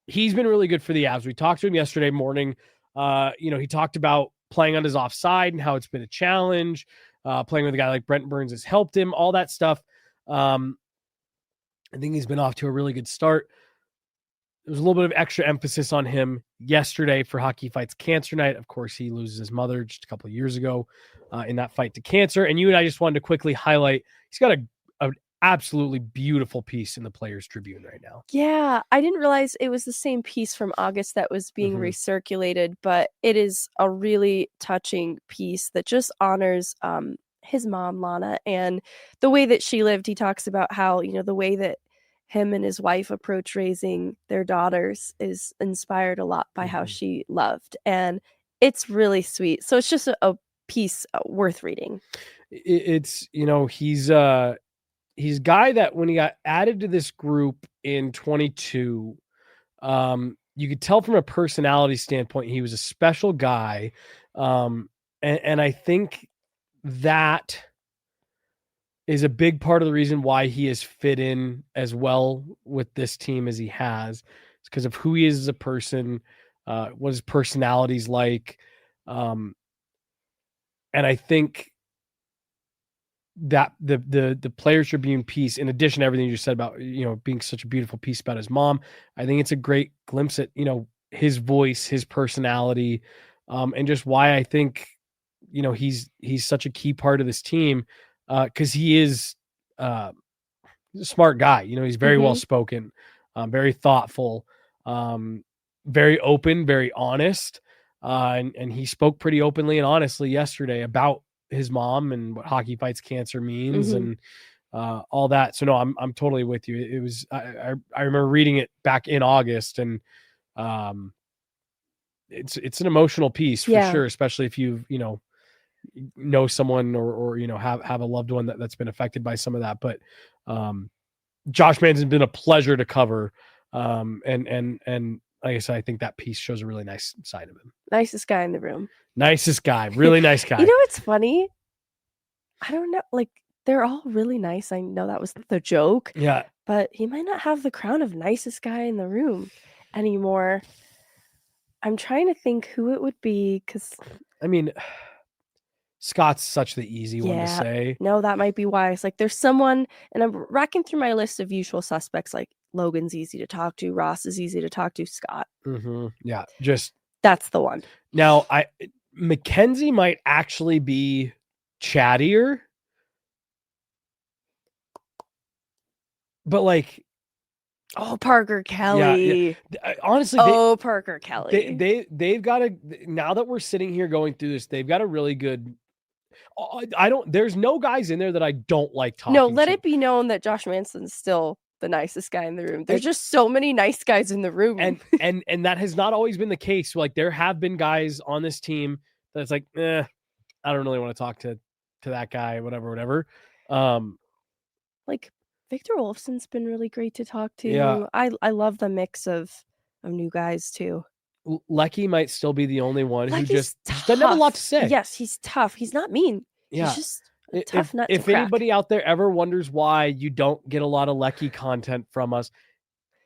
He's been really good for the Avs. We talked to him yesterday morning. He talked about playing on his offside and how it's been a challenge. Playing with a guy like Brent Burns has helped him, all that stuff. I think he's been off to a really good start. There was a little bit of extra emphasis on him yesterday for Hockey Fights Cancer Night. Of course, he loses his mother just a couple of years ago in that fight to cancer. And you and I just wanted to quickly highlight, he's got an absolutely beautiful piece in the Players Tribune right now. Yeah, I didn't realize it was the same piece from August that was being recirculated, but it is a really touching piece that just honors his mom, Lana, and the way that she lived. He talks about how, the way that him and his wife approach raising their daughters is inspired a lot by how she loved. And it's really sweet. So it's just a piece worth reading. It's, he's a guy that when he got added to this group in 22, you could tell from a personality standpoint, he was a special guy. And I think that is a big part of the reason why he has fit in as well with this team as he has. It's because of who he is as a person, what his personality's like. And I think that the Players Tribune piece, in addition to everything you just said about, being such a beautiful piece about his mom, I think it's a great glimpse at, his voice, his personality, and just why I think, he's such a key part of this team. Cause he is a smart guy, he's very well spoken, very thoughtful. very open, very honest. And he spoke pretty openly and honestly yesterday about his mom and what Hockey Fights Cancer means and all that. So no, I'm totally with you. It was, I remember reading it back in August, and it's an emotional piece for sure, especially if you know someone or have a loved one that's been affected by some of that. But Josh Manson's been a pleasure to cover. And like I said, I think that piece shows a really nice side of him. Nicest guy in the room. Nicest guy. Really nice guy. You know what's funny? I don't know. Like, they're all really nice. I know that was the joke. Yeah. But he might not have the crown of nicest guy in the room anymore. I'm trying to think who it would be, because I mean, Scott's such the easy one to say. No, that might be why. It's like there's someone, and I'm racking through my list of usual suspects. Like Logan's easy to talk to, Ross is easy to talk to, Scott. Yeah, just that's the one. Now, Mackenzie might actually be chattier, but like, Parker Kelly. Yeah. Honestly, Parker Kelly. They've got to, now that we're sitting here going through this, they've got a really good. There's no guys in there that I don't like talking. No, let it be known that Josh Manson's still the nicest guy in the room. There's just so many nice guys in the room, and that has not always been the case. Like, there have been guys on this team that's like, I don't really want to talk to that guy, whatever. Like Victor Olofsson's been really great to talk to. Yeah. I love the mix of new guys too. Lecky might still be the only one who just tough. doesn't have a lot to say. Yes, he's tough. He's not mean. Yeah. He's just a tough nut to If crack. anybody out there ever wonders why you don't get a lot of Lecky content from us,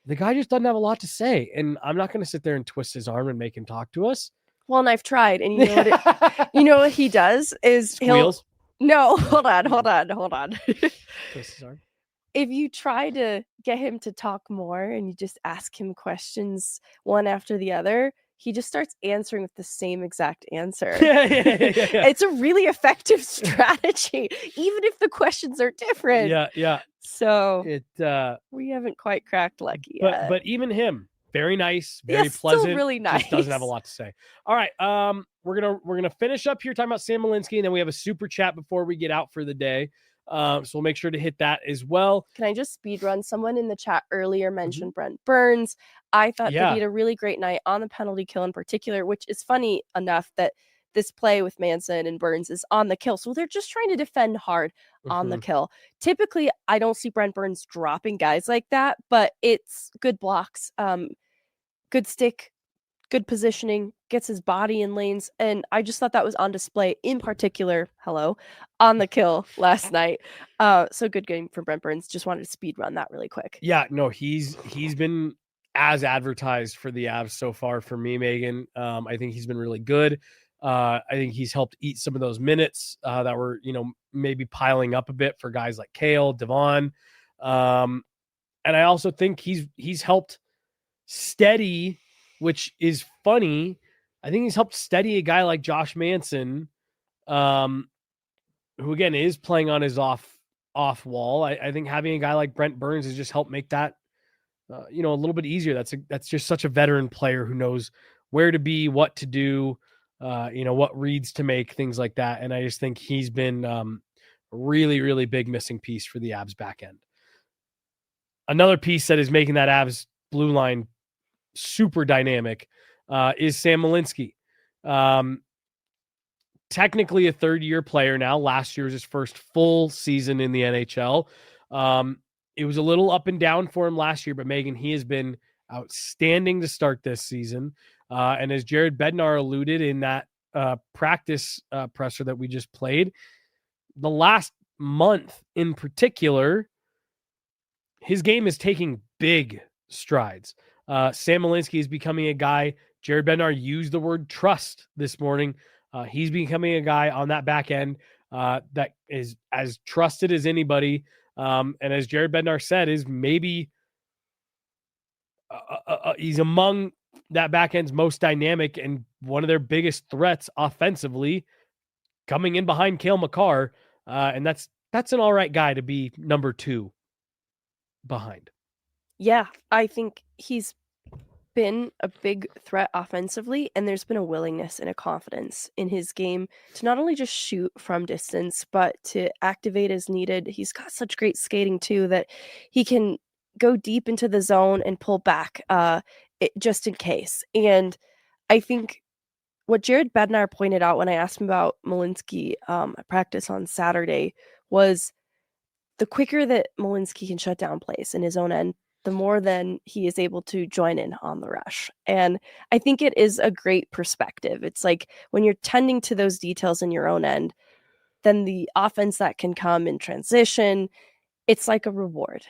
the guy just doesn't have a lot to say. And I'm not going to sit there and twist his arm and make him talk to us. Well, and I've tried. And you know what he does is Squeals? No, hold on. Twist his arm? If you try to get him to talk more and you just ask him questions one after the other, he just starts answering with the same exact answer. Yeah. It's a really effective strategy, even if the questions are different. Yeah. So we haven't quite cracked Lecky yet. But even him, very nice, very still pleasant. really nice. Just doesn't have a lot to say. All right, we're gonna finish up here talking about Sam Malinski, and then we have a super chat before we get out for the day. So we'll make sure to hit that as well. Can I just speed run? Someone in the chat earlier mentioned Brent Burns. I thought that he had a really great night on the penalty kill in particular, which is funny enough that this play with Manson and Burns is on the kill. So they're just trying to defend hard on the kill. Typically, I don't see Brent Burns dropping guys like that, but it's good blocks, good stick, good positioning, gets his body in lanes. And I just thought that was on display in particular, on the kill last night. So good game from Brent Burns. Just wanted to speed run that really quick. Yeah, no, he's been as advertised for the Avs so far for me, Megan. I think he's been really good. I think he's helped eat some of those minutes that were, maybe piling up a bit for guys like Kale, Devon. And I also think he's helped steady, which is funny. I think he's helped steady a guy like Josh Manson, who again is playing on his off wall. I think having a guy like Brent Burns has just helped make that, a little bit easier. That's just such a veteran player who knows where to be, what to do, what reads to make, things like that. And I just think he's been a really, really big missing piece for the Avs back end. Another piece that is making that Avs blue line super dynamic is Sam Malinski. Technically a third-year player now. Last year was his first full season in the NHL. It was a little up and down for him last year, but Megan, he has been outstanding to start this season. And as Jared Bednar alluded in that practice presser that we just played, the last month in particular, his game is taking big strides. Sam Malinski is becoming a guy. Jared Bednar used the word trust this morning. He's becoming a guy on that back end that is as trusted as anybody. And as Jared Bednar said, is maybe he's among that back end's most dynamic and one of their biggest threats offensively, coming in behind Cale Makar. And that's an all right guy to be number 2 behind. Yeah, I think he's been a big threat offensively, and there's been a willingness and a confidence in his game to not only just shoot from distance, but to activate as needed. He's got such great skating too that he can go deep into the zone and pull back just in case. And I think what Jared Bednar pointed out when I asked him about Malinski at practice on Saturday was the quicker that Malinski can shut down plays in his own end, the more then he is able to join in on the rush. And I think it is a great perspective. It's like when you're tending to those details in your own end, then the offense that can come in transition, it's like a reward.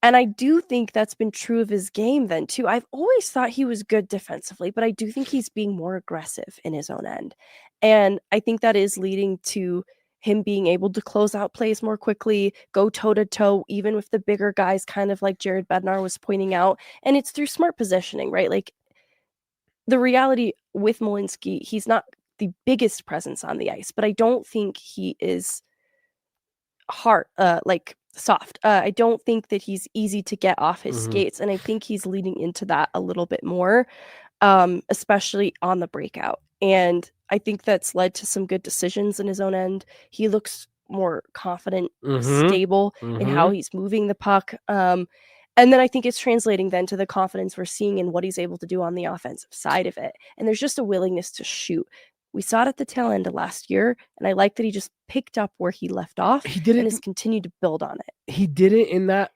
And I do think that's been true of his game then too. I've always thought he was good defensively, but I do think he's being more aggressive in his own end. And I think that is leading to him being able to close out plays more quickly, go toe-to-toe, even with the bigger guys, kind of like Jared Bednar was pointing out. And it's through smart positioning, right? Like, the reality with Malinski, he's not the biggest presence on the ice, but I don't think he is hard, soft. I don't think that he's easy to get off his skates, and I think he's leading into that a little bit more, especially on the breakout. And I think that's led to some good decisions in his own end. He looks more confident, stable in how he's moving the puck. And then I think it's translating then to the confidence we're seeing in what he's able to do on the offensive side of it. And there's just a willingness to shoot. We saw it at the tail end of last year, and I like that he just picked up where he left off and has continued to build on it. He did it in that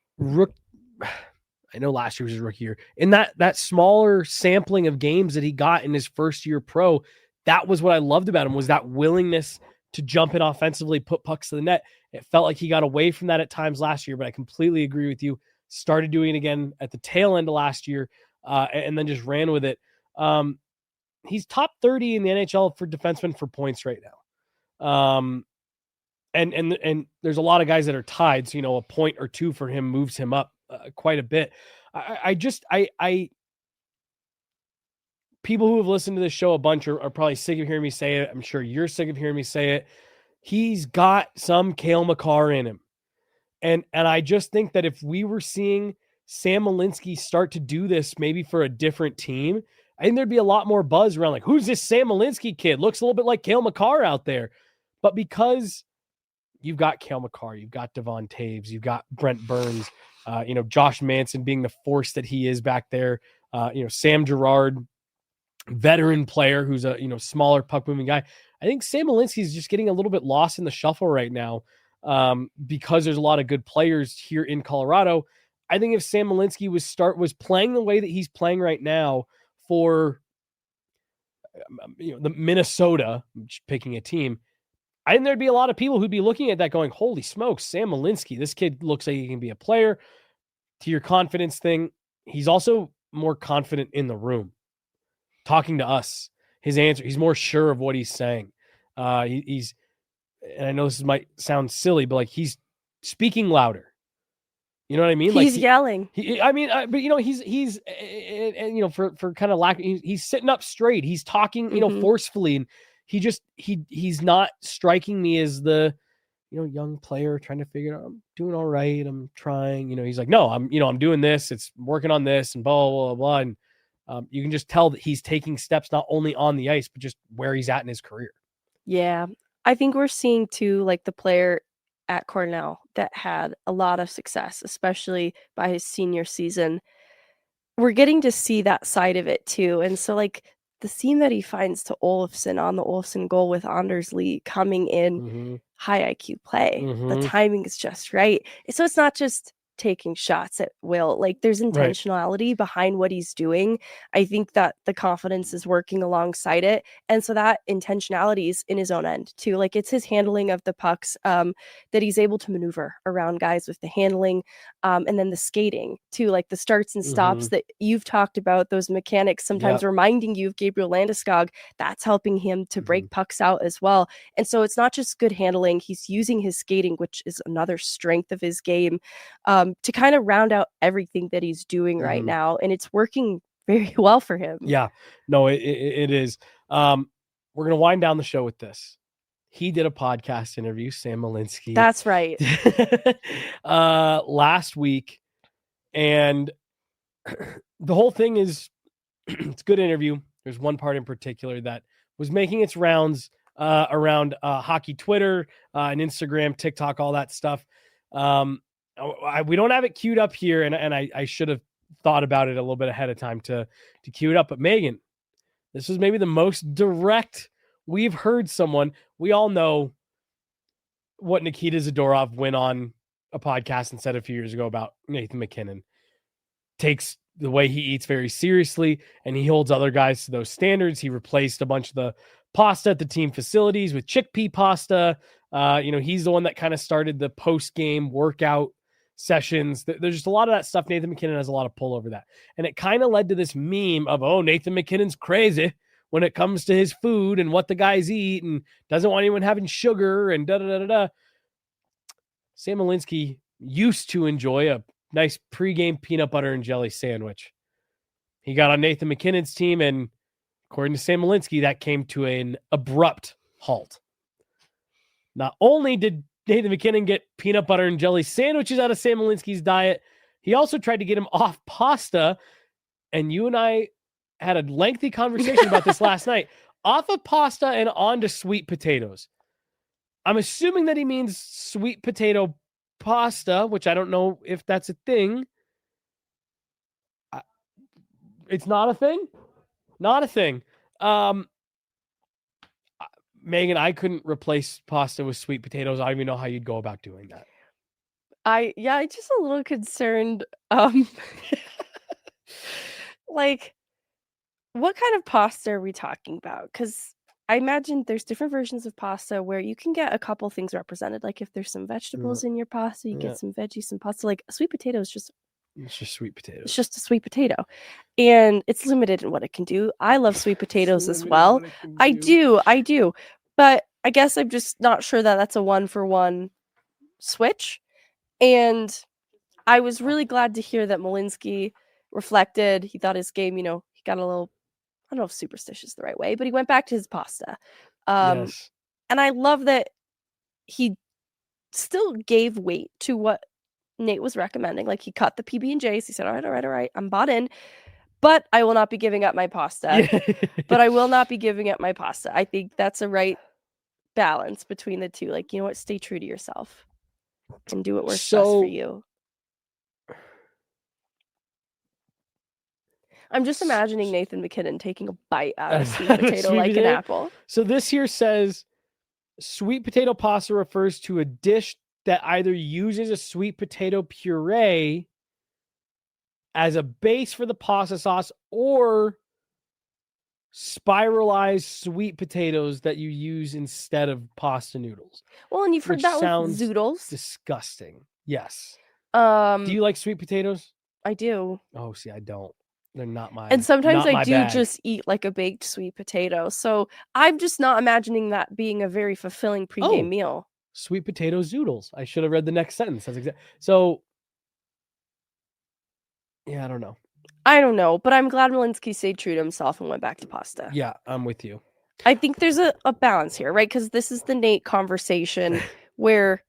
I know last year was his rookie year. In that smaller sampling of games that he got in his first year pro, that was what I loved about him, was that willingness to jump in offensively, put pucks to the net. It felt like he got away from that at times last year, but I completely agree with you. Started doing it again at the tail end of last year, and then just ran with it. He's top 30 in the NHL for defensemen for points right now. And there's a lot of guys that are tied. So, a point or two for him moves him up quite a bit. People who have listened to this show a bunch are probably sick of hearing me say it. I'm sure you're sick of hearing me say it. He's got some Cale Makar in him. And I just think that if we were seeing Sam Malinski start to do this maybe for a different team, I think there'd be a lot more buzz around, like, who's this Sam Malinski kid? Looks a little bit like Cale Makar out there. But because you've got Cale Makar, you've got Devon Taves, you've got Brent Burns, Josh Manson being the force that he is back there, Sam Girard, veteran player who's a smaller puck moving guy. I think Sam Malinski is just getting a little bit lost in the shuffle right now, because there's a lot of good players here in Colorado. I think if Sam Malinski was playing the way that he's playing right now for the Minnesota, just picking a team, I think there'd be a lot of people who'd be looking at that going, holy smokes, Sam Malinski, this kid looks like he can be a player. To your confidence thing, he's also more confident in the room, talking to us. His answer, he's more sure of what he's saying. He's, and I know this might sound silly, but like, he's speaking louder. You know what I mean? He's yelling. But he's for kind of lack, he's sitting up straight. He's talking, forcefully, and he's not striking me as the, young player trying to figure out, I'm doing all right. I'm trying, he's like, no, I'm doing this. It's working on this and blah, blah, blah, blah. And you can just tell that he's taking steps, not only on the ice, but just where he's at in his career. Yeah. I think we're seeing too, like the player at Cornell that had a lot of success, especially by his senior season. We're getting to see that side of it too. And so like the seam that he finds to Olofsson on the Olofsson goal with Anders Lee coming in, high IQ play. The timing is just right. So it's not just taking shots at will. Like there's intentionality behind what he's doing. I think that the confidence is working alongside it. And so that intentionality is in his own end too. Like it's his handling of the pucks, that he's able to maneuver around guys with the handling, and then the skating too, like the starts and stops that you've talked about, those mechanics sometimes reminding you of Gabriel Landeskog. That's helping him to break pucks out as well. And so it's not just good handling. He's using his skating, which is another strength of his game, to kind of round out everything that he's doing right now. And it's working very well for him. Yeah, no, it is. We're going to wind down the show with this. He did a podcast interview, Sam Malinski. That's right. Last week. And the whole thing is it's a good interview. There's one part in particular that was making its rounds around hockey Twitter and Instagram, TikTok, all that stuff. We don't have it queued up here, and I should have thought about it a little bit ahead of time to queue it up. But Megan, this was maybe the most direct we've heard someone. We all know what Nikita Zadorov went on a podcast and said a few years ago about Nathan MacKinnon. Takes the way he eats very seriously, and he holds other guys to those standards. He replaced a bunch of the pasta at the team facilities with chickpea pasta. He's the one that kind of started the post-game workout sessions. There's just a lot of that stuff. Nathan MacKinnon has a lot of pull over that. And it kind of led to this meme of, oh, Nathan MacKinnon's crazy when it comes to his food and what the guys eat and doesn't want anyone having sugar and da-da-da-da-da. Sam Malinski used to enjoy a nice pregame peanut butter and jelly sandwich. He got on Nathan MacKinnon's team, and according to Sam Malinski, that came to an abrupt halt. Not only did Nathan MacKinnon get peanut butter and jelly sandwiches out of Sam Malinski's diet, he also tried to get him off pasta, and you and I had a lengthy conversation about this last night. Off of pasta and on to sweet potatoes. I'm assuming that he means sweet potato pasta, which I don't know if that's a thing. It's not a thing? Not a thing. Megan, I couldn't replace pasta with sweet potatoes. I don't even know how you'd go about doing that. I'm just a little concerned. Like, what kind of pasta are we talking about? Because I imagine there's different versions of pasta where you can get a couple things represented. Like if there's some vegetables in your pasta, you get some veggies, some pasta. Like a sweet potato is just It's just sweet potatoes. It's just a sweet potato. And it's limited in what it can do. I love sweet potatoes as well. I do. But I guess I'm just not sure that that's a 1-for-1 switch. And I was really glad to hear that Malinski reflected. He thought his game, he got a little, I don't know if superstitious is the right way, but he went back to his pasta. Yes. And I love that he still gave weight to what Nate was recommending. Like he cut the PB&Js. He said, all right. I'm bought in, but I will not be giving up my pasta. But I will not be giving up my pasta. I think that's a right balance between the two. Like, you know what? Stay true to yourself and do what works best for you. I'm just imagining Nathan MacKinnon taking a bite out of a sweet potato like an apple. So this here says sweet potato pasta refers to a dish that either uses a sweet potato puree as a base for the pasta sauce or spiralized sweet potatoes that you use instead of pasta noodles. Well, and you've heard that with zoodles. Disgusting. Yes. Do you like sweet potatoes? I do. Oh, see, I don't. They're not my. And sometimes I do bag. just eat like a baked sweet potato. So I'm just not imagining that being a very fulfilling pregame meal. Sweet potato zoodles. I should have read the next sentence. That's exactly. So, yeah, I don't know. But I'm glad Malinski stayed true to himself and went back to pasta. Yeah, I'm with you. I think there's a balance here, right? Because this is the Nate conversation where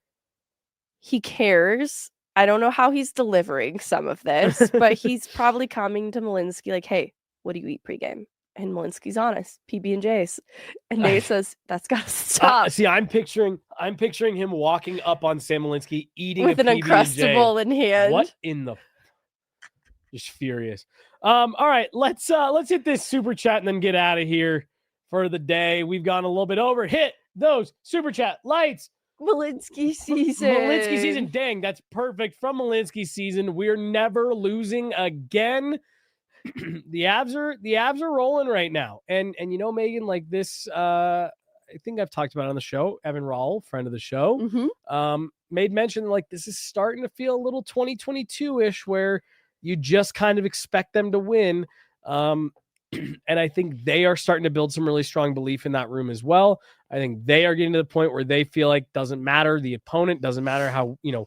he cares. I don't know how he's delivering some of this, but he's probably coming to Malinski like, hey, what do you eat pregame? And Malinski's honest, PB&Js. And Nate says, that's got to stop. See, I'm picturing him walking up on Sam Malinski, eating with an Uncrustable in hand. What in the... Just furious. All right, let's hit this super chat and then get out of here for the day. We've gone a little bit over. Hit those super chat lights. Malinski season. Malinski season. Dang, that's perfect. From Malinski season, we're never losing again. The Avs are rolling right now. And Megan, like this, I think I've talked about it on the show. Evan Rawl, friend of the show, made mention like this is starting to feel a little 2022-ish where you just kind of expect them to win. And I think they are starting to build some really strong belief in that room as well. I think they are getting to the point where they feel like doesn't matter the opponent, doesn't matter how we're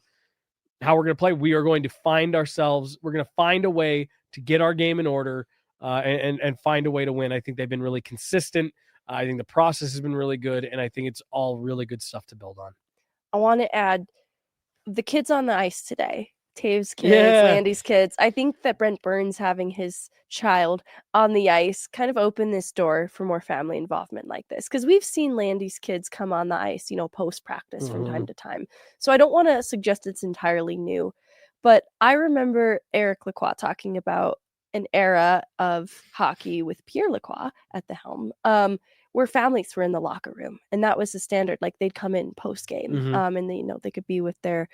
going to play. We are going to find ourselves. We're going to find a way to get our game in order and find a way to win. I think they've been really consistent. I think the process has been really good, and I think it's all really good stuff to build on. I want to add the kids on the ice today. Taves kids, Yeah. Landy's kids. I think that Brent Burns having his child on the ice kind of opened this door for more family involvement like this. Because we've seen Landy's kids come on the ice, post-practice from time to time. So I don't want to suggest it's entirely new. But I remember Eric Lacroix talking about an era of hockey with Pierre Lacroix at the helm, where families were in the locker room, and that was the standard. Like they'd come in post game, and they could be with their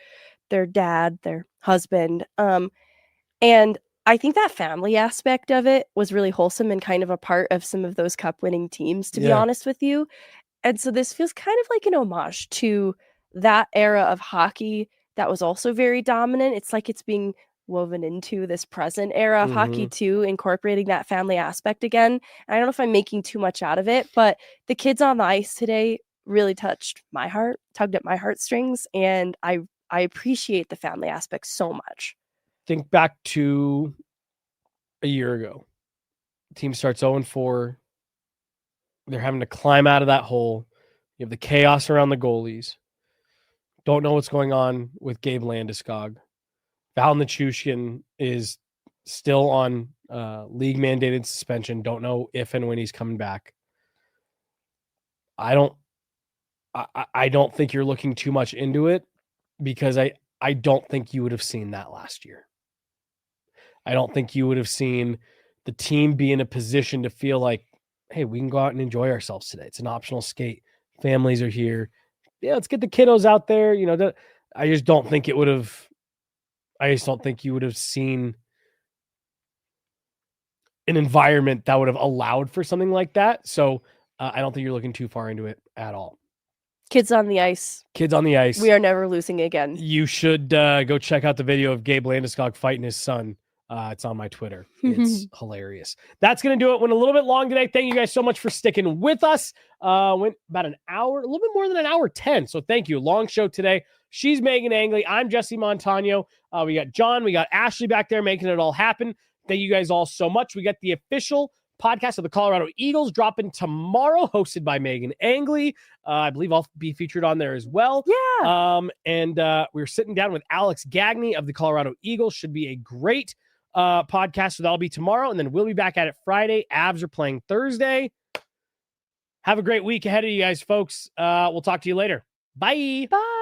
dad, their husband, and I think that family aspect of it was really wholesome and kind of a part of some of those cup winning teams, to be honest with you. And so this feels kind of like an homage to that era of hockey that was also very dominant. It's like it's being woven into this present era of hockey too, incorporating that family aspect again. And I don't know if I'm making too much out of it, but the kids on the ice today really touched my heart, tugged at my heartstrings, and I appreciate the family aspect so much. Think back to a year ago. Team starts 0-4. They're having to climb out of that hole. You have the chaos around the goalies. Don't know what's going on with Gabe Landeskog. Val Nichushkin is still on league-mandated suspension. Don't know if and when he's coming back. I don't think you're looking too much into it, because I don't think you would have seen that last year. I don't think you would have seen the team be in a position to feel like, hey, we can go out and enjoy ourselves today. It's an optional skate. Families are here. Yeah, let's get the kiddos out there. I just don't think it would have. I just don't think you would have seen an environment that would have allowed for something like that. So I don't think you're looking too far into it at all. Kids on the ice. Kids on the ice. We are never losing again. You should go check out the video of Gabe Landeskog fighting his son. It's on my Twitter. It's hilarious. That's going to do it. Went a little bit long today. Thank you guys so much for sticking with us. Went about an hour, a little bit more than an hour 10. So thank you. Long show today. She's Meghan Angley. I'm Jesse Montano. We got John. We got Ashley back there making it all happen. Thank you guys all so much. We got the official podcast of the Colorado Eagles dropping tomorrow, hosted by Meghan Angley. I believe I'll be featured on there as well. Yeah. And we're sitting down with Alex Gagne of the Colorado Eagles. Should be a great podcast. So that'll be tomorrow. And then we'll be back at it Friday. Avs are playing Thursday. Have a great week ahead of you guys, folks. We'll talk to you later. Bye. Bye.